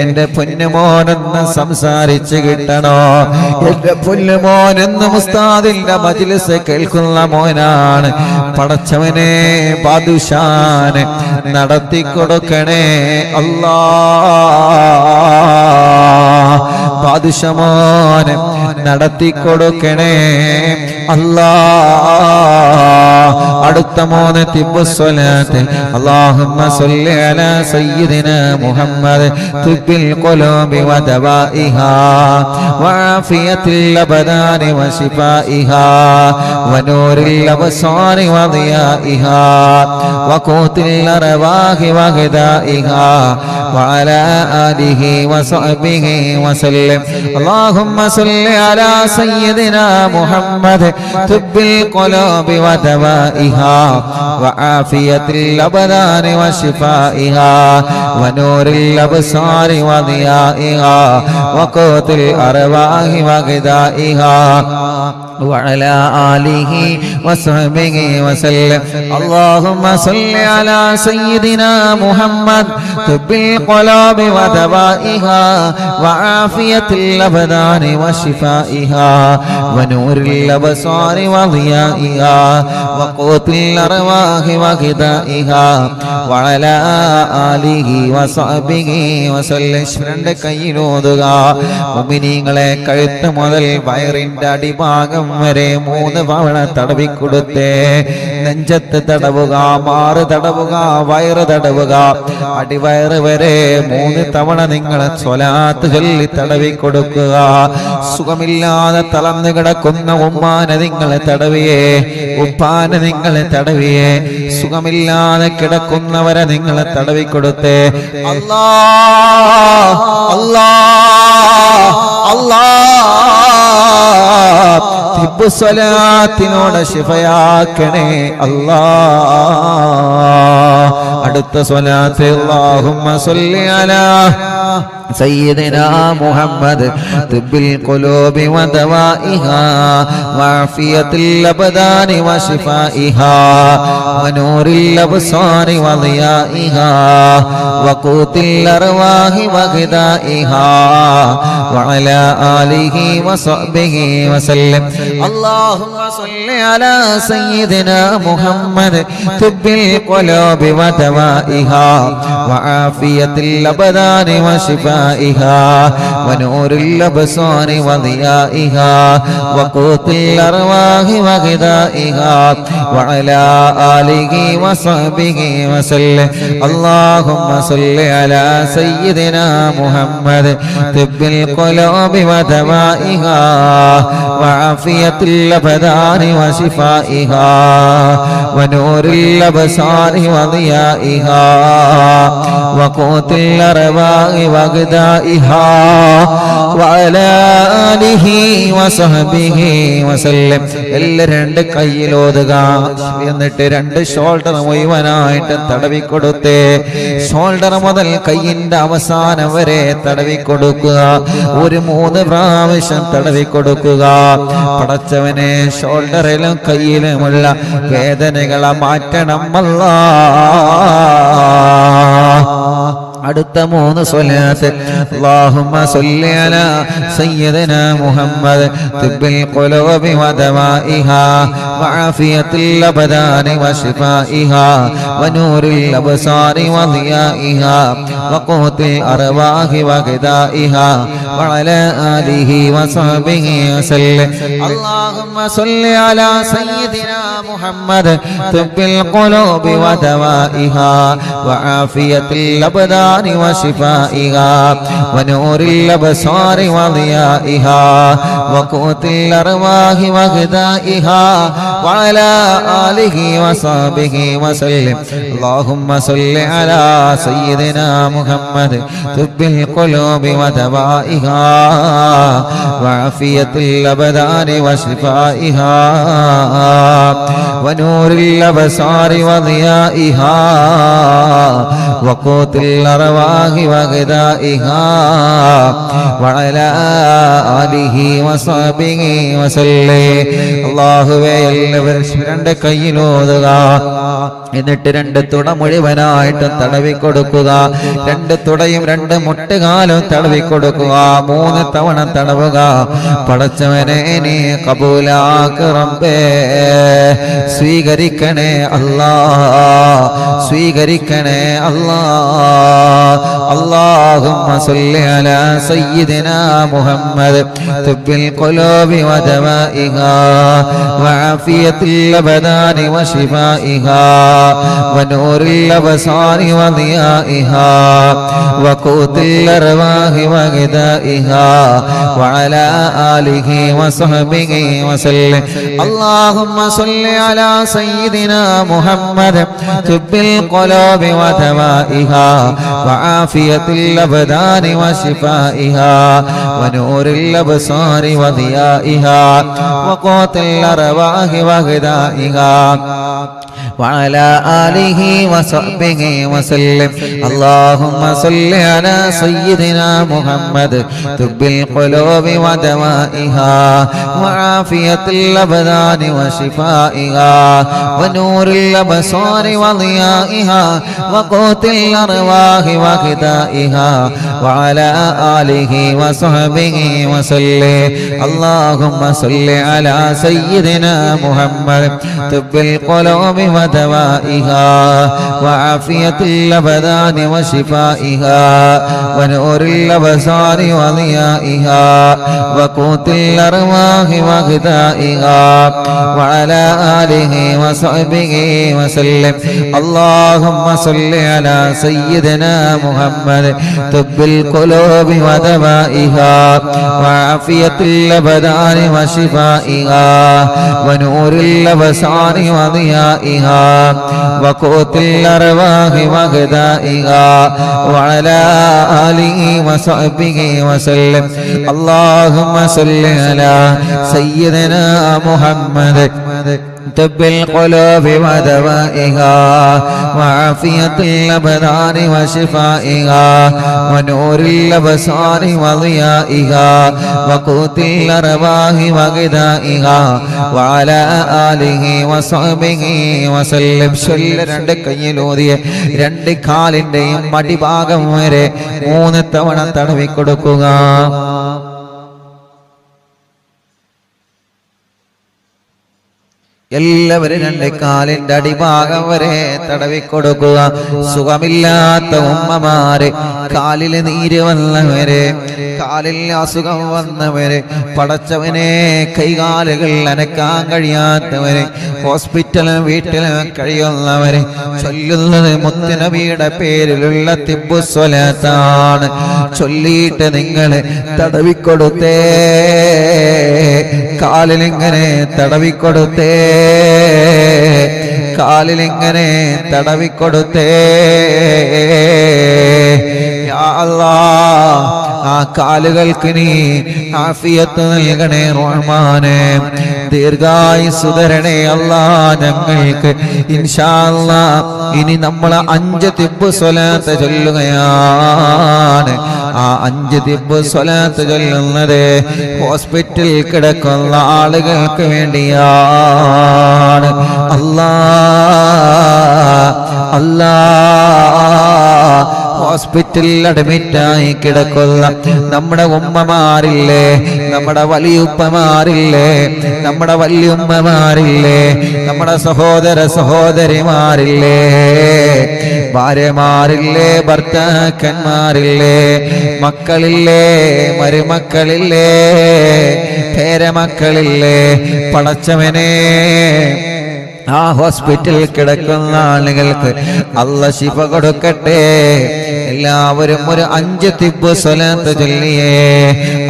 എന്റെ പൊന്നുമോനെന്ന് സംസാരിച്ച് കിട്ടണോ. എന്റെ പൊന്നുമോനെന്ന് ഉസ്താദിന്റെ മജ്‌ലിസ് കേൾക്കുന്ന മോനാണ്. പടച്ചവനെ ബാദുഷാനെ നടത്തിക്കൊടുക്കണേ അല്ലാ. ബാദുഷമോനെ നടത്തിക്കൊടുക്കണേ അല്ലാ. അടുത്ത 3 തിബ്ബുസ്വലാത്ത്. അല്ലാഹുമ്മ സ്വല്ലി അലാ സയ്യിദിനാ മുഹമ്മദ് തിബ്ബിൽ ഖുലൂബി വദവാഇഹാ വആഫിയത്തിൽ അബ്ദാനി വശിഫാഇഹാ വനൂറിൽ അബ്സാരി വദിയാഇഹാ വഖൂത്തിൽ അർവാഹി വഗദാഇഹാ വഅലാ ആലിഹി വസഹ്ബിഹി വസല്ലം. അല്ലാഹുമ്മ സ്വല്ലി അലാ സയ്യിദിനാ മുഹമ്മദ് തിബ്ബിൽ ഖുലൂബി വദവാഇഹാ വആഫിയത്തിൽ അബ്ദാനി വശിഫാഇഹാ വനൂറിൽ അബ്സാരി വദിയാഇഹാ വഖൂത്തിൽ അർവാഹി വഗദാഇഹാ وعلى آله وصحبه وسلم. اللهم صل على سيدنا محمد طب القلوب ودوائها وعافية الأبدان وشفائها ونور الأبصار وضيائها وقوت الأرواح وغذائها وعلى آله وصحبه وسلم. രണ്ട് കൈയിലോതുക. മുഅ്മിനീങ്ങളെ കഴുത്ത് മുതൽ വയറിന്റെ അടിഭാഗം വരെ 3 തവണ തടവിക്കൊടുത്തേ. നെഞ്ചത്ത് തടവുക, മാറ് തടവുക, വയറ് തടവുക, അടിവയറ് വരെ 3 തവണ നിങ്ങൾ സ്വലാത്ത് ചൊല്ലി തടവിക്കൊടുക്കുക. സുഖമില്ലാതെ തളർന്നു കിടക്കുന്ന ഉമ്മാനെ നിങ്ങൾ തടവിയേ, ഉപ്പാനെ നിങ്ങൾ തടവിയേ. സുഖമില്ലാതെ കിടക്കുന്നവരെ നിങ്ങൾ തടവിക്കൊടുത്തേ. അല്ലാ അല്ലാ അല്ലാ. തിബ്ബുസ്വലാത്തിനോട് ശിഫയാക്കണേ അല്ലാ. അടുത്ത സ്വലാത്ത്. അല്ലാഹുമ്മ സ്വല്ലി അലാ سيدنا محمد طب القلوب ودوائها وعافية الأبدان وشفائها ونور الأبصار وضيائها وقوت الأرواح وغذائها وعلى آله وصحبه وسلم. اللهم صل على سيدنا محمد طب القلوب ودوائها وعافية الأبدان وشفائها ونور الأبصار وضيائها وقوت الأرواح وغذائها وعلى آله وصحبه وسلم. اللهم صل على سيدنا محمد طب القلوب ودوائها وعافية الأبدان وشفائها ونور الأبصار وضيائها وقوت الأرواح وغذائها وعلى آله وصحبه وسلم. എല്ലാവരും 2 കൈയിലോതുക. എന്നിട്ട് 2 ഷോൾഡർ മുഴുവനായിട്ട് തടവിക്കൊടുത്തേ. ഷോൾഡർ മുതൽ കൈയിന്റെ അവസാനം വരെ തടവിക്കൊടുക്കുക. ഒരു 3 പ്രാവശ്യം തടവിക്കൊടുക്കുക. പടച്ചവനെ ഷോൾഡറിലും കൈയിലുമുള്ള വേദനകളെ മാറ്റണം അല്ലാഹ്. അടുത്ത 3 സ്വലാത്ത് അല്ലാഹുമ്മ സ്വല്ലി അലാ സയ്യിദിനാ മുഹമ്മദ് തിബ്ബിൽ ഖുലൂബി വദവാഇഹാ വആഫിയത്തിൽ അബ്ദാനി വശിഫാഇഹാ വനൂറിൽ അബ്സാരി വദിയാഇഹാ വഖൂത്തിൽ അർവാഹി വഗദാഇഹാ വഅലാ ആലിഹി വസഹ്ബിഹി വസല്ലം അല്ലാഹുമ്മ സ്വല്ലി അലാ സയ്യിദിനാ മുഹമ്മദ് തിബ്ബിൽ ഖുലൂബി വദവാഇഹാ വആഫിയത്തിൽ അബ്ദാനി وشفائها ونور الأبصار وضيائها وقوت الأرواح وغذائها وعلى آله وصحبه وسلم اللهم صل على سيدنا محمد طب القلوب ودوائها وعافية الأبدان وشفائها ونور الأبصار وضيائها وقوت الأرواح وغذائها وعلى آله وصحبه وسلم അല്ലാഹുവേ എല്ലാവരും രണ്ട് കൈയിലോതുക എന്നിട്ട് 2 തുട മുഴുവനായിട്ടും തടവി കൊടുക്കുക 2 തുടയും 2 മുട്ടുകാലും തടവി കൊടുക്കുക 3 തവണ തടവുക പടച്ചവനെ നീ കബൂലാക്ക് റബ്ബേ സ്വീകരിക്കണേ അല്ലാഹ് സ്വീകരിക്കണേ അല്ലാഹ് اللهم صل على سيدنا محمد طب القلوب ودوائها وعافية الأبدان وشفائها ونور الأبصار وضيائها وقوت الأرواح وغذائها وعلى آله وصحبه وسلم اللهم صل على سيدنا محمد طب القلوب ودوائها وعافية الأبدان وشفائها ونور الأبصار وضيائها وقوت الأرواح وغذائها وعلى آله وصحبه وسلم اللهم صل على سيدنا محمد طب القلوب ودوائها وعافية الأبدان وشفائها ونور الأبصار وضيائها وقوت الأرواح وغذائها وعلى آله وصحبه وسلم اللهم صل على سيدنا محمد طب القلوب ودوائها وعافية الأبدان وشفائها ونور الأبصار وضيائها وقوت الأرواح وغذائها وعلى آله وصحبه وسلم اللهم صل على سيدنا محمد طب القلوب ودوائها وعافية الأبدان وشفائها ونور الأبصار وضيائها وقوت الأرواح وغذائها وعلى آله وصحبه وسلم اللهم صل على سيدنا محمد طب القلوب ودوائها وعافية الأبدان وشفائها ونور الأبصار وضيائها وقوت الأرواح وغذائها وعلى آله وصحبه وسلم شل 2 കൈയിലൂതിയ 2 കാലിന്റെയും മടിഭാഗം വരെ 3 തവണ തടവി കൊടുക്കുക എല്ലാവരും 2 കാലിന്റെ അടിഭാഗം വരെ തടവി കൊടുക്കുക സുഖമില്ലാത്ത ഉമ്മമാരെ കാലിൽ നീര് വന്നവരെ കാലിൽ അസുഖം വന്നവരെ പടച്ചവനെ കൈകാലുകൾ അനക്കാൻ കഴിയാത്തവരെ ഹോസ്പിറ്റലും വീട്ടിലും കഴിയുന്നവരെ ചൊല്ലുന്നത് മുത്തുനബിയുടെ പേരിലുള്ള തിബ്ബു സ്വലാത്താണ് ചൊല്ലിയിട്ട് നിങ്ങൾ തടവിക്കൊടുത്തേ കാലിലിങ്ങനെ തടവിക്കൊടുത്തേ കാലിലിങ്ങനെ തടവിക്കൊടുത്തേ യാ അല്ലാഹ് ആ കാലുകൾക്ക് നീ ആഫിയത്ത് നൽകണേ റഹ്മാനേ ദീർഘായുസ്സ് തരണേ അല്ലാഹ് ഞങ്ങൾക്ക് ഇൻഷാ അല്ലാഹ് ഇനി നമ്മൾ 5 തിബ്ബ് സ്വലാത്ത് ചൊല്ലുകയാണ് ആ 5 തിബ്ബ് സ്വലാത്ത് ചൊല്ലുന്നത് ഹോസ്പിറ്റലിൽ കിടക്കുന്ന ആളുകൾക്ക് വേണ്ടിയാണ് അല്ലാഹ് അല്ലാഹ് ഹോസ്പിറ്റലിൽ അഡ്മിറ്റായി കിടക്കുന്ന നമ്മുടെ ഉമ്മമാരില്ലേ, നമ്മുടെ വലിയുപ്പമാരില്ലേ, നമ്മുടെ വല്യുമ്മമാരില്ലേ, നമ്മുടെ സഹോദര സഹോദരിമാരില്ലേ, ഭാര്യമാരില്ലേ, ഭർത്താക്കന്മാരില്ലേ, മക്കളില്ലേ, മരുമക്കളില്ലേ, പേരമക്കളില്ലേ, പടച്ചവനെ ആ ഹോസ്പിറ്റലിൽ കിടക്കുന്ന ആളുകൾക്ക് അല്ലാഹ് ശിഫ കൊടുക്കട്ടെ. എല്ലാവരും ഒരു 5 തിബ്ബ് സ്വലാത്ത് ചൊല്ലിയേ.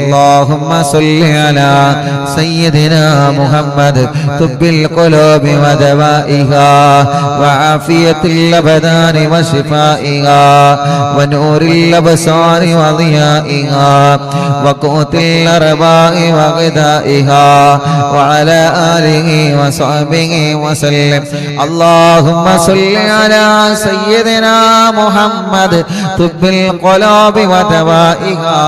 അല്ലാഹുമ്മ സ്വല്ലി അലാ സയ്യിദിനാ മുഹമ്മദ് തുബ്ബിൽ ഖുലൂബി വദവാഇഹാ വആഫിയത്തിൽ അബദാനി വശിഫാഇഹാ വനൂറിൽ അബ്സാരി വദിയാഇഹാ വഖൂത്തിൽ അർബാഇ വഗദാഇഹാ വഅലാ ആലിഹി വസഹ്ബിഹി വസല്ലം. اللهم صل على سيدنا محمد طب القلوب ودوائها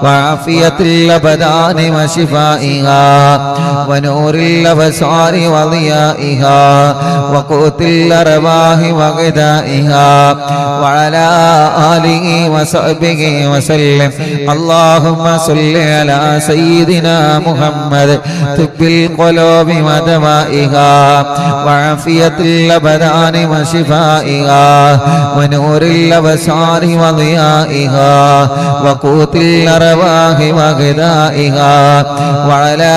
وعافية الأبدان وشفائها ونور الأبصار وضيائها وقوت الأرواح وغذائها وعلى آله وصحبه وسلم. اللهم صل على سيدنا محمد طب القلوب ودوائها وعافية الأبدان وشفائها ونور الأبصار وضيائها وقوت الأرواح وغذائها وعلى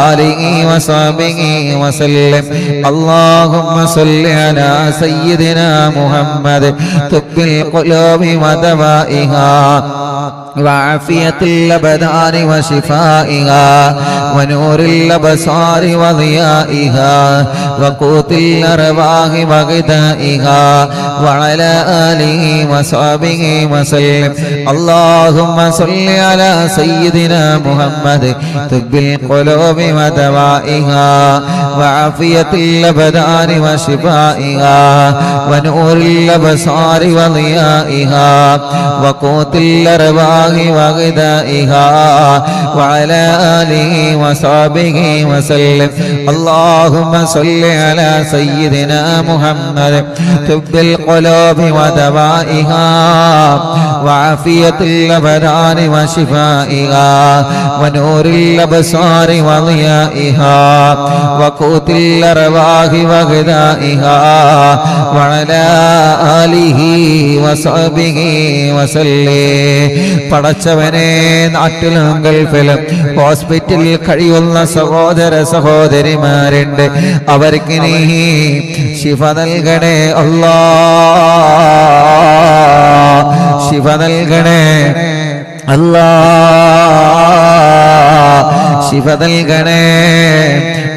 آله وصحبه وسلم. اللهم صل على سيدنا محمد طب القلوب ودوائها وعافية الأبدان وشفائها ونور الأبصار وضيائها وقوت الأرواح وغذائها وعلى آله وصحبه وسلم. اللهم صل على سيدنا محمد طب القلوب ودوائها وعافية الأبدان وشفائها ونور الأبصار وضيائها وقوت الأرواح وغذائها وعلى آله وصحبه وسلم. اللهم صل على سيدنا محمد طب القلوب ودوائها وعافية الأبدان وشفائها ونور الأبصار وضيائها وقوت الأرواح وغذائها وعلى آله وصحبه وسلم. പടച്ചവനെ, നാട്ടിലും ഗൾഫിലും ഹോസ്പിറ്റലിൽ കഴിയുന്ന സഹോദര സഹോദരിമാരുണ്ട്. അവർക്ക് നീ ശിഫ നൽകണേ അല്ലാഹ്, ശിഫ നൽകണേ അല്ലാഹ്, ശിഫ നൽകണേ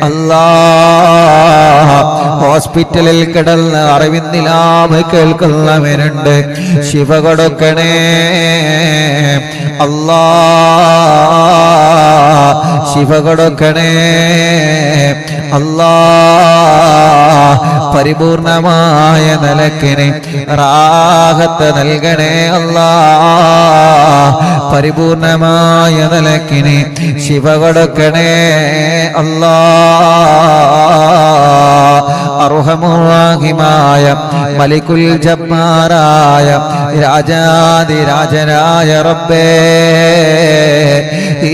അല്ലാഹ്. ഹോസ്പിറ്റലിൽ കിടന്ന് അറിവിന്നിലാമ് കേൾക്കുന്നവനുണ്ട്, ശിഫ കൊടുക്കണേ അല്ലാഹ്, ശിഫ കൊടുക്കണേ അല്ലാഹ്. പരിപൂർണമായ നിലക്കിന് റാഹത്ത് നൽകണേ അല്ലാഹ്, പരിപൂർണമായ നിലക്കിന് ശിഫ കൊടുക്കണേ അല്ലാഹ്. അർഹമുറാഹിമായ മലിക്കുൽ ജബ്ബാറായ രാജാതിരാജനായ റബ്ബേ,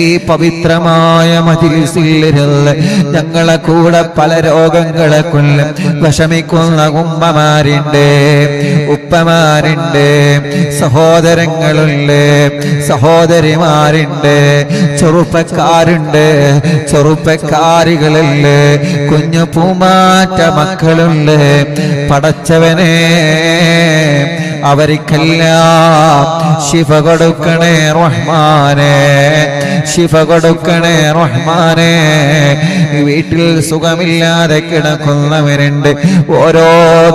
ഈ പവിത്രമായ മജ്‌ലിസിലിരുന്ന് ഞങ്ങളെ കൂടെ പല രോഗങ്ങളെ കൊല്ലും വിഷമിക്കുന്ന ഉമ്മമാരുണ്ട്, ഉപ്പമാരുണ്ട്, സഹോദരങ്ങളുണ്ട്, സഹോദരിമാരുണ്ട്, ചെറുപ്പക്കാരുണ്ട്, ചെറുപ്പക്കാരികളുണ്ട്, കുഞ്ഞു പൂമാറ്റ മക്കളുണ്ട്. പടച്ചവനെ, അവർക്കെല്ലാം ശിഫ കൊടുക്കണേ റഹ്മാനേ, ശിഫ കൊടുക്കണേ റഹ്മാനേ. വീട്ടിൽ സുഖമില്ലാതെ കിടക്കുന്നവരുണ്ട്, ഓരോ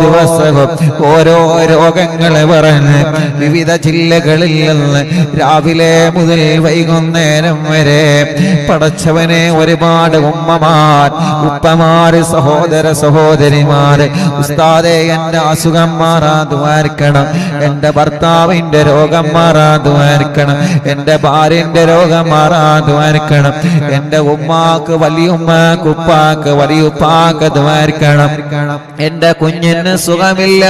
ദിവസവും ഓരോ രോഗങ്ങളെ പറഞ്ഞ് വിവിധ ജില്ലകളിൽ നിന്ന് രാവിലെ മുതൽ വൈകുന്നേരം വരെ പടച്ചവനെ ഒരുപാട് ഉമ്മമാർ, ഉപ്പമാര്, സഹോദര സഹോദരിമാര്, ഉസ്താദേ എന്റെ അസുഖം മാറാൻ ദുആർക്കണം, എന്റെ ഭർത്താവിന്റെ രോഗം മാറാൻ ദുആർക്കണം, എന്റെ ഭാര്യന്റെ രോഗം മാറാൻ ദുആർക്കണം, എന്റെ ഉമ്മാക്ക് വലിയുമ്മാക്ക് ഉപ്പാക്ക് വലിയുപ്പാക്ക് ദുആർക്കണം, എന്റെ കുഞ്ഞിന് സുഖമില്ല,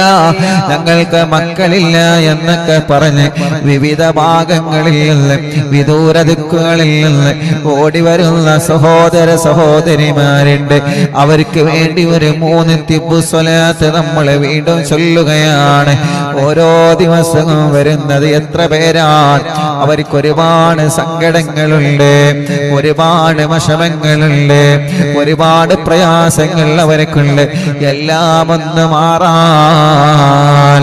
ഞങ്ങൾക്ക് മക്കളില്ല എന്നൊക്കെ പറഞ്ഞ് വിവിധ ഭാഗങ്ങളിൽ നിന്ന് വിദൂര ദിക്കുകളിൽ നിന്ന് ഓടി വരുന്ന സഹോദര സഹോദരിമാരുണ്ട്. അവർക്ക് വേണ്ടി ഒരു 3 തിബ്ബു സ്വലാത്ത് നമ്മൾ വീണ്ടും ചൊല്ലുകയാണ്. ഓരോ ദിവസവും വരുന്നത് എത്ര പേരാണ്. അവർക്ക് ഒരുപാട് സങ്കടങ്ങളുണ്ട്, ഒരുപാട് വിഷമങ്ങളുണ്ട്, ഒരുപാട് പ്രയാസങ്ങൾ അവർക്കുണ്ട്. എല്ലാം ഒന്ന് മാറാൻ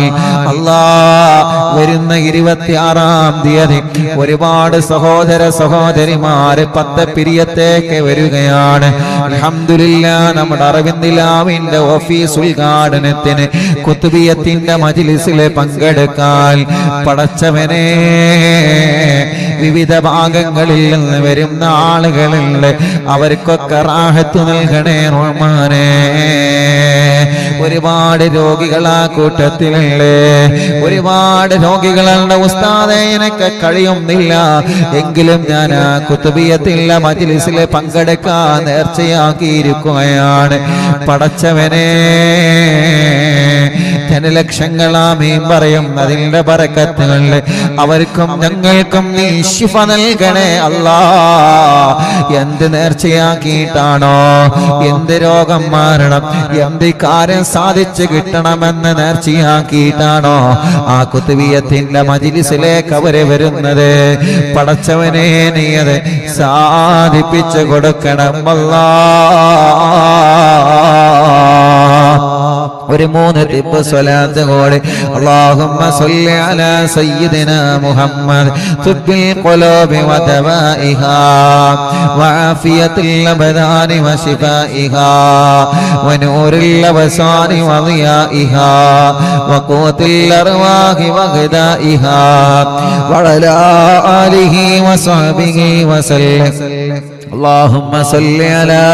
വരുന്ന 26-ാം തീയതി ഒരുപാട് സഹോദര സഹോദരിമാര് 10 പിരിയത്തേക്ക് വരികയാണ്. അൽഹംദുലില്ലാഹ് നമ്മുടെ അറബിന്ദിലാവിന്റെ ഓഫീസ് ഉദ്ഘാടനത്തിന് കുത്തുബിയത്തിന്റെ മജ്ലിസിലെ പങ്കെടുക്കാൻ പടച്ചവനെ വിവിധ ഭാഗങ്ങളിൽ നിന്ന് വരുന്ന ആളുകളുണ്ട്. അവർക്കൊക്കെ റാഹത്ത് നൽകണേ റഹ്മാനേ. ഒരുപാട് രോഗികളാ കൂട്ടത്തിലുണ്ട്, ഒരുപാട് രോഗികളുടെ ഉസ്താദേ എനിക്ക് കഴിയുന്നില്ല, എങ്കിലും ഞാൻ ആ കുത്തുബിയത്തിലെ മജ്ലിസിൽ പങ്കെടുക്കാൻ നേർച്ചയാക്കിയിരിക്കുകയാണ്. പടച്ചവനെ ജനലക്ഷങ്ങളാമീൻ പറയും അതിന്റെ ബറക്കത്തുകളിൽ അവർക്കും ഞങ്ങൾക്കും നീ ശിഫ നൽകണേ അല്ലാ. എന്ത് നേർച്ചയാക്കിയിട്ടാണോ, എന്ത് രോഗം മാറണം, എന്ത് കാര്യം സാധിച്ചു കിട്ടണമെന്ന് നേർച്ചയാക്കിയിട്ടാണോ ആ കുത്തുബിയത്തിന്റെ മജ്ലിസിലേക്ക് അവര് വരുന്നത്, പടച്ചവനെ നീ അത് സാധിപ്പിച്ചു കൊടുക്കണം അല്ലാ. ഒരു 3 തിബ്ബു സ്വലാത്ത് കൂടി. അല്ലാഹുമ്മ സ്വല്ലി അലാ സയ്യിദിനാ മുഹമ്മദ് തുബ്ബിൽ ഖുലൂബി വദവാഇഹാ വആഫിയത്തിൽ അബ്ദാനി വശിഫാഇഹാ വനൂറിൽ അബ്സാരി വദിയാഇഹാ വഖൂത്തിൽ അർവാഹി വഗദാഇഹാ വഅലാ ആലിഹി വസഹ്ബിഹി വസല്ലം. اللهم صل على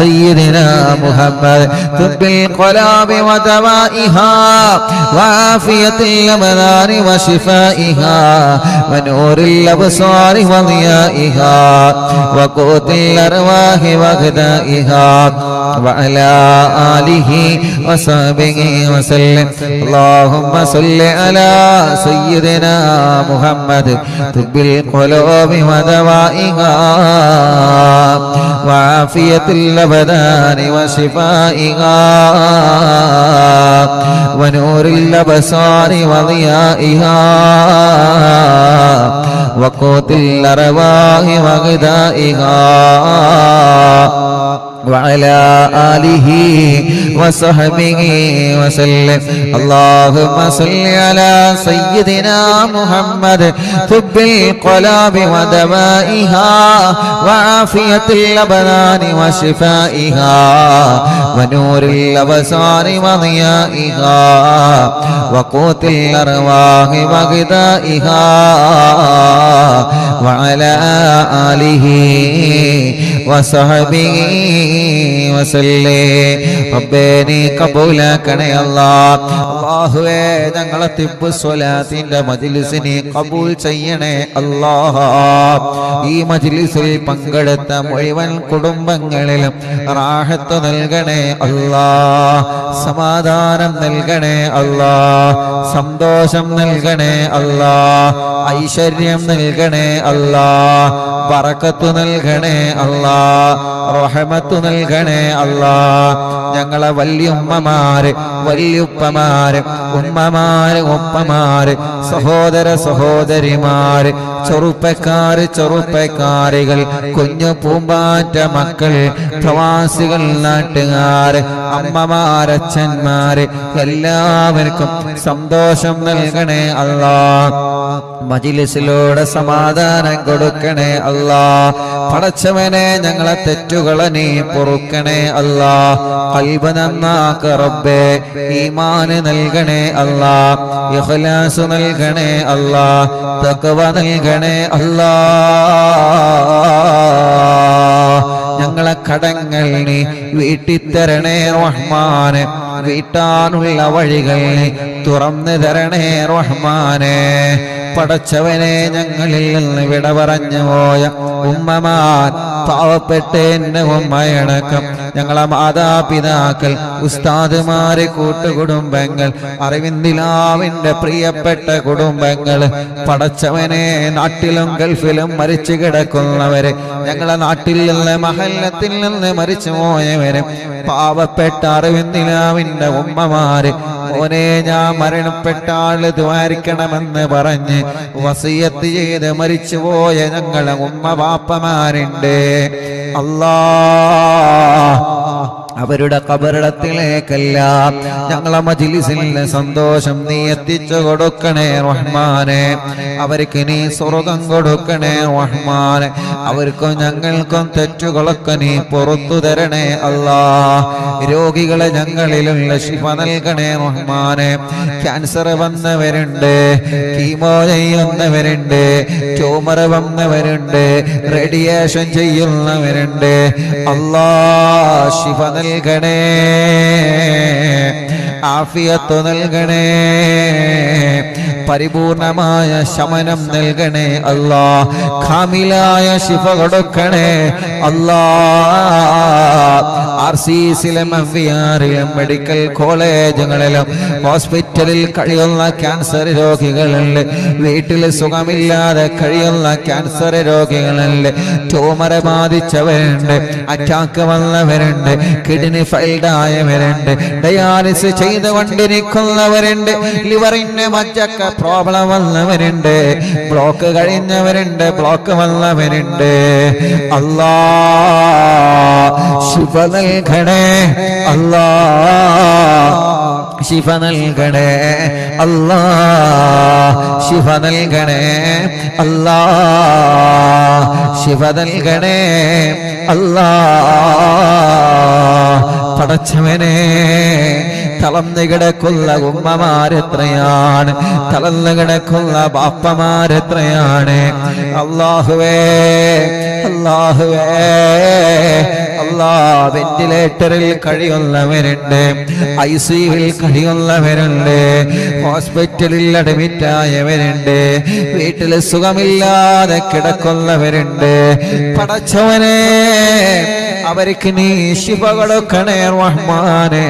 سيدنا محمد طب القلوب ودوائها وعافية الأبدان وشفائها ونور الأبصار وضيائها وقوت الأرواح وغذائها وعلى آله وصحبه وسلم. اللهم صل على سيدنا محمد طب القلوب ودوائها وعافية الأبدان وشفائها ونور الأبصار وضيائها وقوت الأرواح وغذائها وعلى آله وصحبه وسلم. اللهم صل على سيدنا محمد طب القلوب ودوائها وعافية الأبدان وشفائها ونور الأبصار وضيائها وقوت الأرواح وغذائها وعلى آله وصحبه വസല്ലം. റബ്ബേ നീ കബൂലാക്കണേ അല്ലാഹ്. അല്ലാഹുവേ ഞങ്ങളെ തിബ്ബു സ്വലാത്തിന്റെ മജ്ലിസിനെ കബൂൽ ചെയ്യണേ അല്ലാഹ്. ഈ മജ്ലിസിൽ പങ്കെടുത്ത മുഴുവൻ കുടുംബങ്ങളിലും റാഹത്ത് നൽകണേ അല്ലാഹ്, സമാധാനം നൽകണേ അല്ലാഹ്, സന്തോഷം നൽകണേ അല്ലാഹ്, ഐശ്വര്യം നൽകണേ അല്ലാഹ്, ബറക്കത്ത് നൽകണേ അല്ലാഹ്, റഹ്മത്ത് നൽകണേ അല്ലാഹ്. ഞങ്ങളെ വല്യുമ്മമാര് വല്യുപ്പമാര് ഉമ്മമാര് ഉപ്പമാര് സഹോദര സഹോദരിമാര് ചെറുപ്പക്കാര് ചെറുപ്പക്കാരികൾ കുഞ്ഞു പൂമ്പാറ്റ മക്കൾ പ്രവാസികൾ നാട്ടുകാര് അമ്മമാരച്ഛന്മാര് എല്ലാവർക്കും സന്തോഷം നൽകണേ അല്ലാഹ്. മജ്ലിസിലൂടെ സമാധാനം കൊടുക്കണേ അല്ലാഹ്. പടച്ചവനെ ഞങ്ങളെ തെറ്റുകളെ നീ പൊറുക്കണേ അല്ലാഹ്. ഖൽബ് നന്നാക്ക റബ്ബേ, ഈമാൻ നൽകണേ അല്ലാഹ്, ഇഖ്ലാസ് നൽകണേ അല്ലാഹ്, തഖ്വ നൽകണേ അല്ലാഹ്. ഞങ്ങളെ കടങ്ങൾ നീ വീട്ടിത്തരണേ റഹ്മാനെ. വീട്ടാനുള്ള വഴികൾ തുറന്നു തരണേ റഹ്മാനെ. പടച്ചവനെ, ഞങ്ങളിൽ നിന്ന് വിട പറഞ്ഞു പോയ ഉമ്മമാർ, പാവപ്പെട്ട എന്റെ ഉമ്മയടക്കം ഞങ്ങളെ മാതാപിതാക്കൾ, ഉസ്താദുമാരെ, കൂട്ടുകുടുംബങ്ങൾ, അറിവിന്ദിലാവിന്റെ പ്രിയപ്പെട്ട കുടുംബങ്ങൾ, പടച്ചവനെ, നാട്ടിലും ഗൾഫിലും മരിച്ചു കിടക്കുന്നവരെ, ഞങ്ങളെ നാട്ടിൽ നിന്ന് മഹല്ലത്തിൽ നിന്ന് മരിച്ചു പോയവരെ, പാവപ്പെട്ട അറിവിന്ദിലാവിന്റെ ഉമ്മമാര്, ഓനെ ഞാൻ മരണപ്പെട്ട ആള് ദ്വാരിക്കണമെന്ന് പറഞ്ഞ് വസിയത്ത് ചെയ്ത് മരിച്ചുപോയ ഞങ്ങളെ ഉമ്മ ബാപ്പമാരുണ്ട്. അല്ലാഹ്, അവരുടെ ഖബറിടത്തിലേക്കെല്ലാം ഞങ്ങളെ മജ്ലിസിൽ സന്തോഷം നീ എത്തിച്ചു കൊടുക്കണേ റഹ്മാനെ. അവർക്ക് നീ സ്വർഗം കൊടുക്കണേ റഹ്മാനെ. അവർക്കും ഞങ്ങൾക്കും തെറ്റുകളൊക്കെ നീ പുറത്തു തരണേ അല്ലാഹ്. രോഗികളെ ഞങ്ങളിലുള്ള ശിഫ നൽകണേ റഹ്മാനെ. ക്യാൻസർ വന്നവരുണ്ട്, കീമോ ചെയ്യുന്നവരുണ്ട്, ട്യൂമർ വന്നവരുണ്ട്, റേഡിയേഷൻ ചെയ്യുന്നവരുണ്ട്. അല്ലാഹ്, ശിഫ നൽകണേ, ആഫിയത്ത് നൽകണേ, പരിപൂർണമായ ശമനം നൽകണേ അല്ലാഹ്. കാമിലായ ശിഫ കൊടുക്കണേ അല്ലാഹ്. RCCയിലും MVRയിലും മെഡിക്കൽ കോളേജുകളിലും ഹോസ്പിറ്റലിൽ കഴിയുന്ന ക്യാൻസർ രോഗികളുണ്ട്, വീട്ടിൽ സുഖമില്ലാതെ കഴിയുന്ന ക്യാൻസർ രോഗികളുണ്ട്, ട്യൂമർ ബാധിച്ചവരുണ്ട്, അറ്റാക്ക് വന്നവരുണ്ട്, കിഡ്നി ഫെയിൽഡ് ആയവരുണ്ട്, ഡയാലിസിസ് ചെയ്തുകൊണ്ടിരിക്കുന്നവരുണ്ട്, ലിവറിന് മജ്ജക്ക പ്രോബ്ലം വന്നവരുണ്ട്, ബ്ലോക്ക് കഴിഞ്ഞവരുണ്ട്, ബ്ലോക്ക് വന്നവരുണ്ട്. അല്ലാഹ്, ശിഫ നൽകണേ അല്ലാഹ്, ശിഫ നൽകണേ അല്ലാഹ്, ശിഫ നൽകണേ അല്ലാഹ്, ശിഫ നൽകണേ അല്ലാഹ്. പടച്ചവനെ, തളർന്നു കിടക്കുന്ന ഉമ്മമാരെത്രയാണ്, തളർന്നു കിടക്കുന്ന ബാപ്പമാരെത്രയാണ്. അല്ലാഹുവേ, അല്ലാഹുവേ, അല്ലാഹ്, വെന്റിലേറ്ററിൽ കഴിയുന്നവരുണ്ട്, ICUവിൽ കഴിയുന്നവരുണ്ട്, ഹോസ്പിറ്റലിൽ അഡ്മിറ്റ് ആയവരുണ്ട്, വീട്ടിൽ സുഖമില്ലാതെ കിടക്കുന്നവരുണ്ട്. പടച്ചവനെ, അവർക്ക് നീ ശിഫ കൊടുക്കണേ റഹ്മാനെ.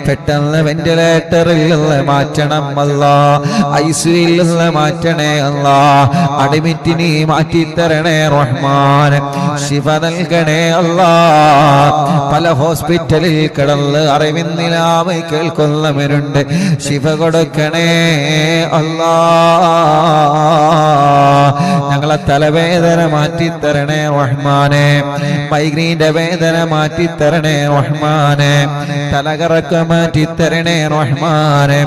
പെട്ടെന്ന് വെന്റിലേറ്ററിൽ നിന്ന് മാറ്റണം അല്ലാഹ്, ICUവിൽ നിന്ന് മാറ്റണേ അല്ലാഹ്, അഡ്മിറ്റ് നീ മാറ്റിത്തരണേ റഹ്മാനെ. ശിഫ നൽകണേ അല്ലാഹ്. പല ഹോസ്പിറ്റലിൽ കിടന്ന് അറിവിന്നിലാവ് കേൾക്കുന്നവരുണ്ട്, ശിഫ കൊടുക്കണേ അല്ലാഹ്. ഞങ്ങളെ തലവേദന മാറ്റിത്തരണേ റഹ്മാനെ, മൈഗ്രീന്റെ വേദന മാറ്റിത്തരണേ റഹ്മാനെ, തലകറക്ക മാറ്റിത്തരണേ റഹ്മാനെ,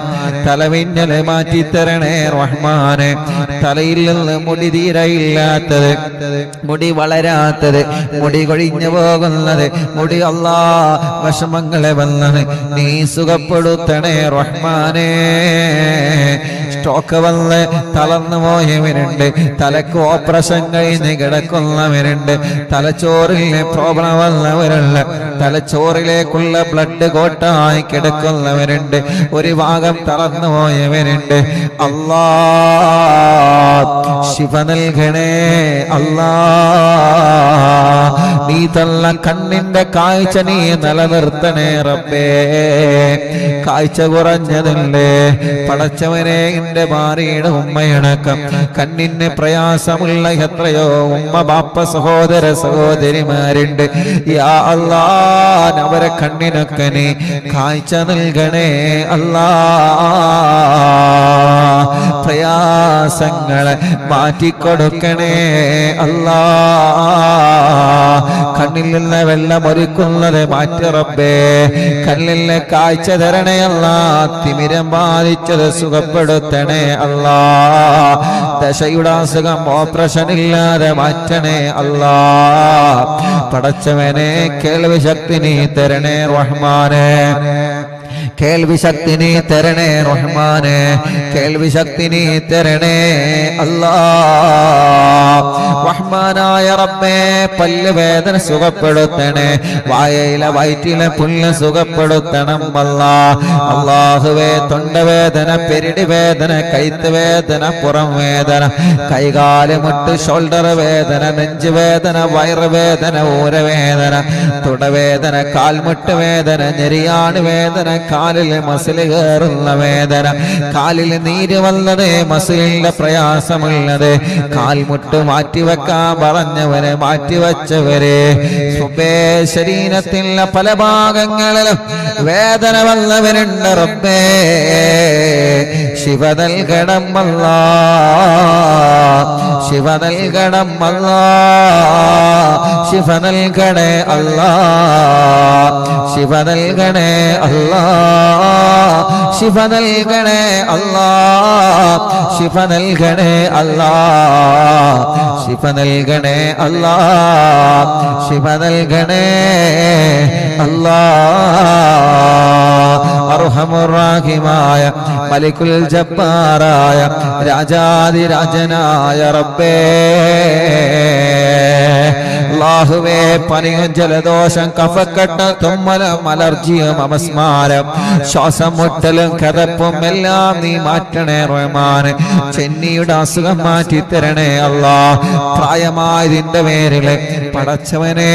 തലവിന്നല് മാറ്റിത്തരണേ റഹ്മാനെ, തലയിൽ നിന്ന് മുടി തീരയില്ലാത്തത്, മുടി വളരാത്തത്, മുടി കൊഴിഞ്ഞു പോകുന്നത്, മുടി അല്ലാഹ് വിഷമങ്ങളെ വന്നത് നീ സുഖപ്പെടുത്തണേ റഹ്മാനെ. സ്റ്റോക്ക് വന്ന് തളർന്നു പോയവരുണ്ട്, തലക്ക് ഓപ്പറേഷൻ കഴിഞ്ഞ് കിടക്കുന്നവരുണ്ട്, തലച്ചോറിലെ പ്രോബ്ലം വന്നവരുണ്ട്, തലച്ചോറിലേക്കുള്ള ബ്ലഡ് കോട്ടായി കിടക്കുന്നവരുണ്ട്, ഒരു ഭാഗം തളർന്നു പോയവരുണ്ട്. അല്ലാഹ്, ശിഫ നൽകണേ അല്ലാഹ്. നീ തന്ന കണ്ണിന്റെ കാഴ്ച നീ നിലനിർത്തണേ റബ്ബേ. കാഴ്ച കുറഞ്ഞതല്ലേ പടച്ചവനെ, എന്റെ ഭാര്യയുടെ ഉമ്മയടക്കം കണ്ണിന് പ്രയാസമുള്ള എത്രയോ ഉമ്മ ബാപ്പ സഹോദര സഹോദരിമാരുണ്ട്. യാ അല്ലാഹ്, അവരെ കണ്ണിനൊക്കെ നീ കാഴ്ച നൽകണേ അല്ലാഹ്. പ്രയാസങ്ങളെ മാറ്റിക്കൊടുക്കണേ അല്ലാഹ്. കണ്ണിൽ നിന്ന് വെള്ളം ഒരുക്കുന്നത് മാറ്റി റബ്ബേ. കണ്ണിലെ കാഴ്ച തരണേ അല്ലാഹ്. തിമിരം ബാധിച്ചത് സുഖപ്പെടുത്തണേ അല്ലാഹ്. ദശയുടെ അസുഖം ഓപ്പറേഷൻ ഇല്ലാതെ മാറ്റണേ അല്ലാഹ്. പടച്ചവനെ, കേൾവി ശക്തി നീ തരണേ റഹ്മാനെ. കേൾവി ശക്തി നീ തരണേ റഹ്മാനെ. കേൾവി ശക്തി നീ തരണേ അല്ലാഹ്. റഹ്മാനായ റബ്ബേ പല്ല് വേദന സുഖപ്പെടുത്തണേ, വായയിലെ വയറ്റിലെ പുല്ല് സുഖപ്പെടുത്തണം അല്ലാ. അല്ലാഹുവേ തൊണ്ടവേദന, പെരിടി വേദന, കൈത്ത് വേദന, പുറം വേദന, കൈകാല് മുട്ട് ഷോൾഡർ വേദന, നെഞ്ച് വേദന, വയറുവേദന, ഊരവേദന, തുടവേദന, കാൽമുട്ട് വേദന, ഞെരിയാണ് വേദന, കാലിൽ മസിൽ കയറുന്ന വേദന, കാലിൽ നീര് വന്നത്, മസിലിന്റെ പ്രയാസമുള്ളത്, കാൽമുട്ട് മാറ്റിവെക്കാൻ പറഞ്ഞവരെ മാറ്റിവെച്ചവരെ, ശരീരത്തിലെ പല ഭാഗങ്ങളിലും വേദന വന്നവരുണ്ട് റബ്ബേ, ശിവ നൽകണം അല്ലാ, ശിവ നൽകണം അല്ലാ, ശിവ നൽകണേ അല്ലാ, ശിവ നൽകണേ അല്ലാ, ശിവ നൽകണേ അല്ലാ, ശിവ നൽകണേ അല്ലാ, ശിവ നൽകണേ അല്ലാ, ശിവ നൽകണേ അല്ലാ. അർഹമുർ-റഹീമായ മലിക്കുൽ ജബ്ബാറായ രാജാതിരാജനായ റബ്ബേ, അല്ലാഹുവേ പനിയും ജലദോഷം കഫക്കെട്ട് തുമ്മലും അലർജിയും അപസ്മാരം ശ്വാസം മുട്ടലും കതപ്പും എല്ലാം നീ മാറ്റണേ റഹ്മാൻ. ചെന്നിയുടെ അസുഖം മാറ്റി തരണേ അല്ലാ. പ്രായമായതിന്റെ പേരില് പടച്ചവനെ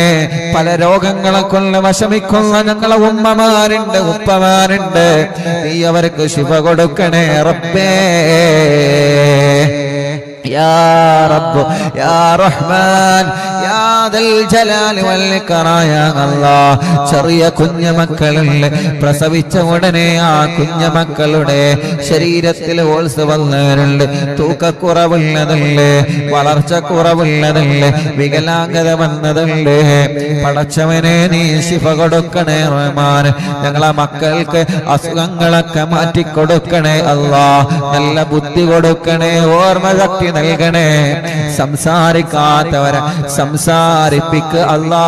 പല രോഗങ്ങളെ കൊണ്ട് വിഷമിക്കുന്ന ഞങ്ങളെ ഉമ്മമാരുണ്ട്, ഉപ്പമാരുണ്ട്, നീ അവർക്ക് ശിഫ കൊടുക്കണേ റബ്ബേ. യാ റബ്ബ് യാ റഹ്മാൻ യാ ദൽ ജലാലി വൽ ഇക്റാം യാ അല്ലാഹ്. ചെറിയ കുഞ്ഞുമക്കളുണ്ട്, പ്രസവിച്ച ഉടനെ ആ കുഞ്ഞുമക്കളുടെ ശരീരത്തിൽ ഓൾസ് വന്നവരുണ്ട്, തൂക്കക്കുറവുള്ളതുണ്ട്, വളർച്ച കുറവുള്ളതുണ്ട്, വികലാംഗത വന്നതുണ്ട്. പടച്ചവനെ നീ ശിഫ കൊടുക്കണേ റഹ്മാൻ. ഞങ്ങളെ മക്കൾക്ക് അസുഖങ്ങളൊക്കെ മാറ്റിക്കൊടുക്കണേ അല്ലാഹ്. നല്ല ബുദ്ധി കൊടുക്കണേ, ഓർമ്മ ശക്തി നൽകണേ. സംസാരിക്കാത്തവരെ സംസാരിപ്പിക്ക അല്ലാ,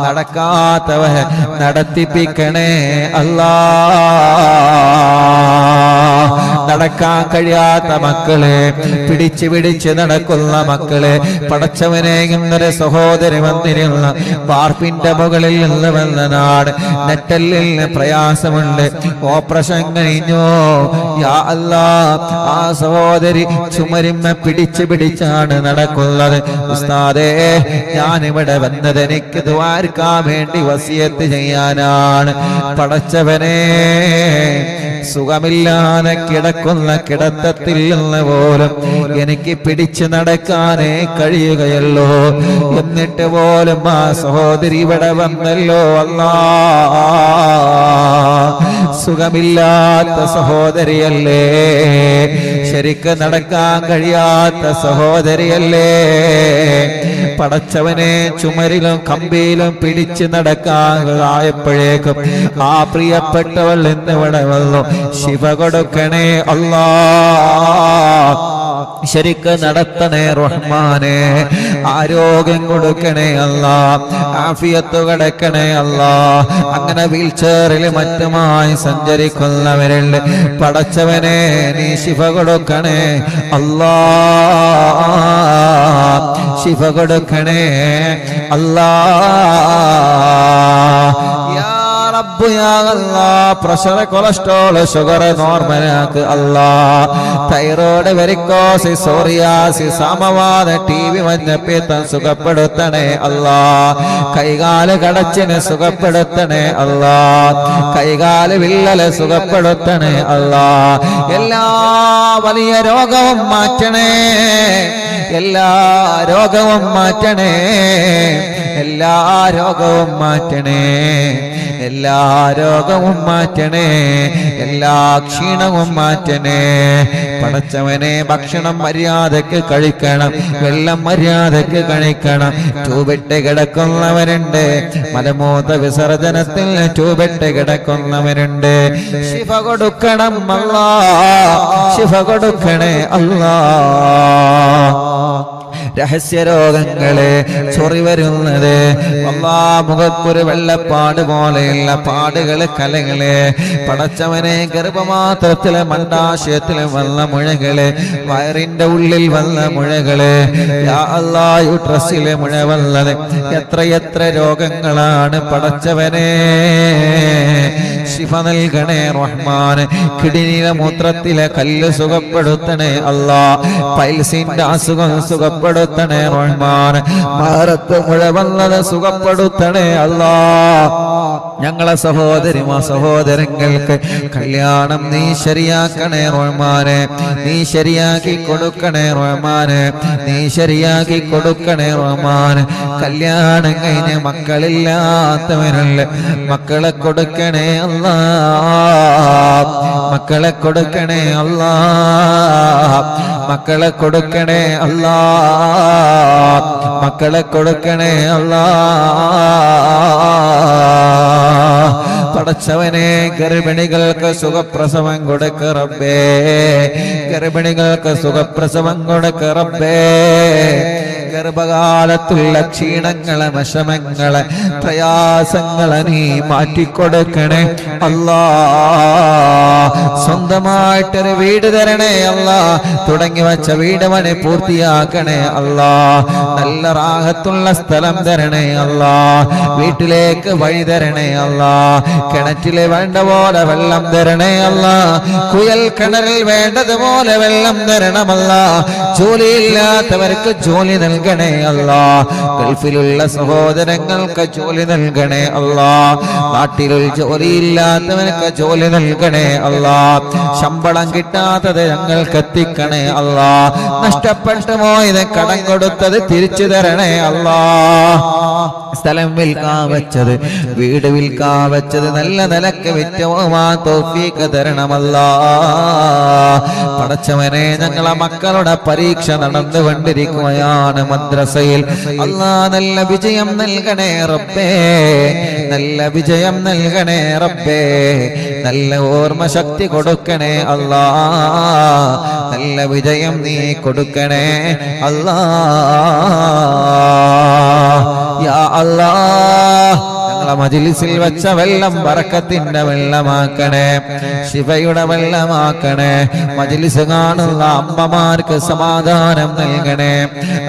നടക്കാത്തവരെ നടത്തിപ്പിക്കണേ അല്ലാ. നടക്കാൻ കഴിയാത്ത മക്കളെ, പിടിച്ച് പിടിച്ച് നടക്കുന്ന മക്കളെ പടച്ചവനെ, ഇന്നൊരു സഹോദരി വന്നിരുന്ന വാർപ്പിന്റെ മുകളിൽ നിന്ന് വന്ന നാട് നെറ്റലിന് പ്രയാസമുണ്ട്, ഓപ്പറേഷൻ കഴിഞ്ഞോ യാ അല്ലാ. ആ സഹോദരി ചുമരിമ്മ പിടിച്ച് പിടിച്ചാണ് നടക്കുന്നത്. ഉസ്താദേ, ഞാനിവിടെ വന്നത് എനിക്ക് ദ്വാരക്കാൻ വേണ്ടി വസിയത്ത് ചെയ്യാനാണ്. പടച്ചവനെ, സുഖമില്ലാതെ കിടക്കുന്ന കിടത്തത്തിൽ നിന്ന് പോലും എനിക്ക് പിടിച്ചു നടക്കാനേ കഴിയുകയല്ലോ. എന്നിട്ട് പോലും ആ സഹോദരി ഇവിടെ വന്നല്ലോ അല്ലാ. സുഖമില്ലാത്ത സഹോദരിയല്ലേ, ശരിക്ക് നടക്കാൻ കഴിയാത്ത സഹോദരിയല്ലേ. പടച്ചവനെ, ചുമരിലും കമ്പിയിലും പിടിച്ചു നടക്കാതായപ്പോഴേക്കും ആ പ്രിയപ്പെട്ടവൾ എന്നിവിടെ വന്നു. ശിവ കൊടുക്കണേ അല്ലാ, ശരിക്ക് നടത്തണേ റഹ്മാനെ. ആരോഗ്യം കൊടുക്കണേ അല്ലാ, ആഫിയത്ത് കൊടുക്കണേ അല്ലാ. അങ്ങനെ വീൽ ചെയറിൽ മറ്റുമായി സഞ്ചരിക്കുന്നവരുണ്ട്, പടച്ചവനെ നീ ശിഫ കൊടുക്കണേ അല്ലാ, ശിഫ കൊടുക്കണേ അല്ലാ. റബ്ബ് യാ അല്ലാഹ്, പ്രഷർ, കൊളസ്ട്രോൾ, ഷുഗർ നോർമലാക്ക് അല്ലാഹ്. തൈറോയ്ഡ്, വെരിക്കോസ്, സോറിയാസിസ്, സമവാത, ടി.ബി, മഞ്ഞപ്പിത്തം സുഖപ്പെടുത്തണേ അല്ലാഹ്. കൈകാല് കടച്ചിന് സുഖപ്പെടുത്തണേ അല്ലാഹ്. കൈകാല് വിള്ളല് സുഖപ്പെടുത്തണേ അല്ലാഹ്. എല്ലാ വലിയ രോഗവും മാറ്റണേ, എല്ലാ രോഗവും മാറ്റണേ, എല്ലാ രോഗവും മാറ്റണേ, എല്ലാ രോഗവും മാറ്റണേ, എല്ലാ ക്ഷീണവും മാറ്റണേ. പടച്ചവനെ, ഭക്ഷണം മര്യാദക്ക് കഴിക്കണം, വെള്ളം മര്യാദക്ക് കഴിക്കണം. ട്യൂബിട്ട് കിടക്കുന്നവരുണ്ട്, മലമൂത്ര വിസർജനത്തിൽ ട്യൂബിട്ട് കിടക്കുന്നവരുണ്ട്. ശിഫ കൊടുക്കണം അല്ലാ, ശിഫ കൊടുക്കണേ അല്ലാ. രഹസ്യരോഗങ്ങളെ ചൊറി വരുന്നത് അല്ലാ മുഖത്തൊരു വെള്ളപ്പാട് പോലെയുള്ള പാടുകള് കലകളെ പടച്ചവനെ ഗർഭമാത്രത്തിലെ മണ്ടാശയത്തിലെ വന്ന മുഴകള് വയറിന്റെ ഉള്ളിൽ വന്ന മുഴകള് യാ അല്ലാ യൂട്രസിലെ മുഴ വന്നത് എത്രയെത്ര രോഗങ്ങളാണ് പടച്ചവനെ ശിഫ നൽകണേ റഹ്മാൻ കിഡ്നിയിലെ മൂത്രത്തിലെ കല്ല് സുഖപ്പെടുത്തണേ അല്ലാ പൈൽസിന്റെ അസുഖം സുഖപ്പെടുത്തണേ റഹ്മാൻ ഭാരത്ത് മുഴ വന്നത് സുഖപ്പെടുത്തണേ അല്ലാ ഞങ്ങളെ സഹോദരങ്ങൾക്ക് കല്യാണം നീ ശരിയാക്കണേ റഹ്മാനെ നീ ശരിയാക്കി കൊടുക്കണേ റഹ്മാനെ നീ ശരിയാക്കി കൊടുക്കണേ റഹ്മാൻ കല്യാണം കഴിഞ്ഞ് മക്കളില്ലാത്തവനല്ലേ മക്കളെ കൊടുക്കണേ അല്ലാ മക്കളെ കൊടുക്കണേ അല്ലാ മക്കളെ കൊടുക്കണേ അല്ലാ മക്കളെ കൊടുക്കണേ അല്ലാ പടച്ചവനെ ഗർഭിണികൾക്ക് സുഖപ്രസവം കൊടുക്ക റബ്ബേ ഗർഭിണികൾക്ക് സുഖപ്രസവം കൊടുക്ക റബ്ബേ ഗർഭകാലത്തുള്ള ക്ഷീണങ്ങളെ വിഷമങ്ങളെ പ്രയാസങ്ങളെ നീ മാറ്റിക്കൊടുക്കണേ അല്ലാ സ്വന്തമായിട്ടൊരു വീട് തരണേ അല്ലാ തുടങ്ങി വച്ച വീട് പണി പൂർത്തിയാക്കണേ അല്ലാ നല്ല റാഹത്തുള്ള സ്ഥലം തരണേ അല്ലാ വീട്ടിലേക്ക് വഴി തരണേ അല്ലാ കിണറ്റില് വേണ്ട പോലെ വെള്ളം തരണേ അല്ലാ കുയൽ കിണറിൽ വേണ്ടതുപോലെ വെള്ളം തരണമല്ല ജോലിയില്ലാത്തവർക്ക് ജോലി നൽകണേ അല്ലാ ഗൾഫിലുള്ള സഹോദരങ്ങൾക്ക് ജോലി നൽകണേ അല്ലാ നാട്ടിൽ ജോലിയില്ലാത്തവർക്ക് ജോലി നൽകണേ അല്ലാ ശമ്പളം കിട്ടാത്തത് ഞങ്ങൾക്ക് എത്തിക്കണേ അല്ലാ നഷ്ടപ്പെട്ടു പോയത് കടം കൊടുത്തത് തിരിച്ചു തരണേ അല്ലാ സ്ഥലം വിൽക്കാൻ വെച്ചത് വീട് വിൽക്കാൻ വെച്ചത് നല്ല നിലക്ക് വിറ്റവുമാ തൗഫീഖ് തരണമല്ലാ പടച്ചവനെ ഞങ്ങളെ മക്കളുടെ പരീക്ഷ നടന്നുകൊണ്ടിരിക്കുകയാണ് മദ്രസയിൽ അല്ലാ നല്ല വിജയം നൽകണേ റബ്ബേ നല്ല വിജയം നൽകണേ റബ്ബേ നല്ല ഓർമ്മ ശക്തി കൊടുക്കണേ അല്ലാ നല്ല വിജയം നീ കൊടുക്കണേ അല്ലാ യാ അല്ലാ ഞങ്ങളെ മജ്‌ലിസിൽ വെച്ച വെള്ളം ബറക്കത്തിന്റെ വെള്ളമാക്കണേ ശിഫയുടെ വെള്ളമാക്കണേ മജ്‌ലിസ് കാണുന്ന അമ്മമാർക്ക് സമാധാനം നൽകണേ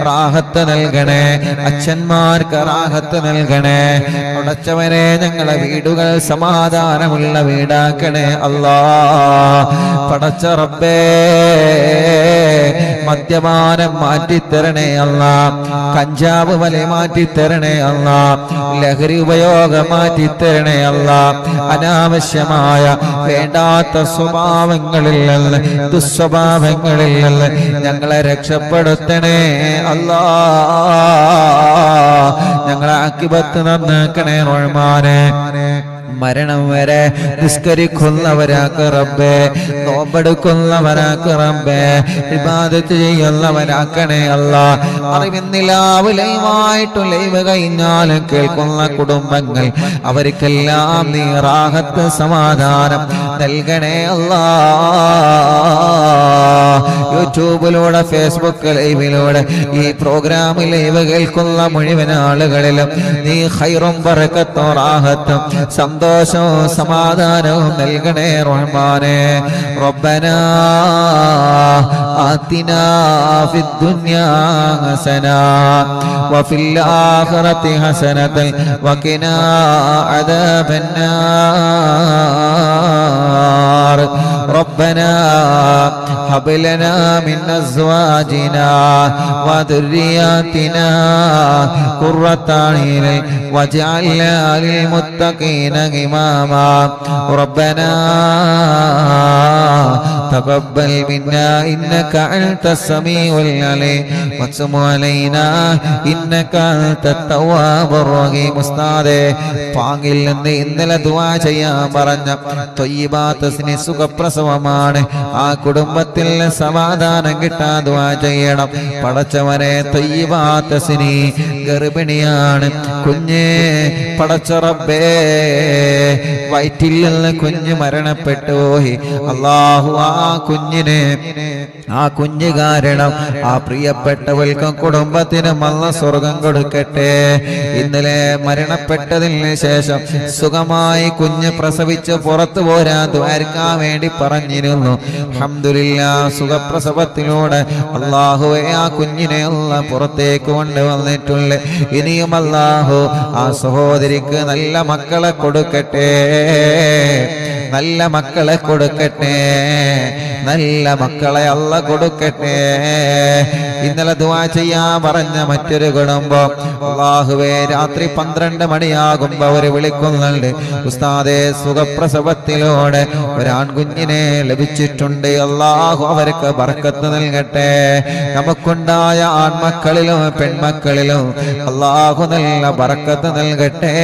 റാഹത്ത് നൽകണേ അച്ഛന്മാർക്ക് റാഹത്ത് നൽകണേ ഉടച്ചവനെ ഞങ്ങളെ വീടുകൾ സമാധാനമുള്ള വീടാക്കണേ അല്ലാ പടച്ച റബ്ബേ മദ്യപാനം മാറ്റിത്തരണേ അല്ലാ കഞ്ചാവ് വല മാറ്റിത്തരണേ അല്ലാ ലഹരി ഉപയോഗം മാറ്റിത്തരണേ അല്ലാ അനാവശ്യമായ വേണ്ടാത്ത സ്വഭാവങ്ങളിൽ നിന്ന് ദുസ്വഭാവങ്ങളിൽ നിന്ന് ഞങ്ങളെ രക്ഷപ്പെടുത്തണേ അല്ലാ ഞങ്ങളെ ആക്കിബത്ത് നന്നാക്കണേ റഹ്മാനേ മരണം വരെ നിസ്കരിക്കുന്നവരാക്ക് റബ്ബേ നോമ്പെടുക്കുന്നവരാക്ക് റബ്ബേ ഇബാദത്ത് ചെയ്യുന്നവരാക്കണേ അല്ലാ അറിവിന്നിലാവ് ലൈവായിട്ടും ലൈവ് കഴിഞ്ഞാലും കേൾക്കുന്ന കുടുംബങ്ങൾ അവർക്കെല്ലാം നീ റാഹത്ത് സമാധാനം നൽകണേ അല്ലാ യൂട്യൂബിലൂടെ ഫേസ്ബുക്ക് ലൈവിലൂടെ ഈ പ്രോഗ്രാം ലൈവ് കേൾക്കുന്ന മുഴുവൻ ആളുകളിലും നീ ഖൈറും ബറക്കത്തും റാഹത്തും സന്തോഷവും സമാധാനവും നൽകണേ റഹ്മാനേ റബ്ബനാ ആതിനാ ഫിദ്ദുനിയാ ഹസനാ വഫിൽ ആഖിറതി ഹസനതൻ വഖിനാ അദാബന്നാർ റബ്ബനാ ഹബ് ലനാ മിൻ അസ്വാജിനാ വദുർരിയാതിനാ ഖുർറത അയ്യുൻ വജഅൽനാ ലിൽ മുത്തഖീന ഇമാമാ റബ്ബനാ തഖബ്ബൽ മിന്നാ ഇന്നക അൻതസ് സമീഉൽ അലീം വത്സും അലൈനാ ഇന്നക അൻതത് തവ്വാബുർ റഹീം ഉസ്താദേ പാങ്ങിൽ നിന്ന് ഇന്നലെ ദുആ ചെയ്യാൻ പറഞ്ഞ ത്വയ്യിബാത്ത് സുഖപ്രസവം സുഖമാണ്. ആ കുടുംബത്തിൽ സമാധാനം കിട്ടാൻ ദുആ ചെയ്യണം. പടച്ചവനെ തയ്യിബാത്തസിനി ഗർഭിണിയാണ് കുഞ്ഞ്, പടച്ച റബ്ബേ വയറ്റിൽ നിന്ന് കുഞ്ഞ് മരണപ്പെട്ടു പോയി. അല്ലാഹു ആ കുഞ്ഞ് കാരണം ആ പ്രിയപ്പെട്ടവൾക്കും കുടുംബത്തിനും അല്ലാഹ് സ്വർഗം കൊടുക്കട്ടെ. ഇന്നലെ മരണപ്പെട്ടതിന് ശേഷം സുഖമായി കുഞ്ഞ് പ്രസവിച്ച് പുറത്തു പോരാൻ ദ്വാരക്കാൻ വേണ്ടി പറഞ്ഞിരുന്നു. അൽഹംദുലില്ലാഹ് സുഖപ്രസവത്തിലൂടെ അല്ലാഹുവേ ആ കുഞ്ഞിനെ അല്ലാഹ് പുറത്തേക്ക് കൊണ്ടുവന്നിട്ടുണ്ട്. ഇനിയും അല്ലാഹു ആ സഹോദരിക്ക് നല്ല മക്കളെ കൊടുക്കട്ടെ, നല്ല മക്കളെ കൊടുക്കട്ടെ, നല്ല മക്കളെ അല്ലാഹ് കൊടുക്കട്ടെ. ഇന്നലെ ദുആ ചെയ്യാൻ പറഞ്ഞ മറ്റൊരു കുടുംബം, അല്ലാഹുവേ രാത്രി 12 മണിയാകുമ്പോ അവര് വിളിക്കുന്നുണ്ട്, ഉസ്താദേ സുഖപ്രസവത്തിലൂടെ ഒരാൺകുഞ്ഞിനെ ലഭിച്ചിട്ടുണ്ട്, അല്ലാഹു അവർക്ക് ബർക്കത്ത് നൽകട്ടെ. നമുക്കുണ്ടായ ആൺമക്കളിലും പെൺമക്കളിലും അല്ലാഹു നല്ല ബർക്കത്ത് നൽകട്ടെ.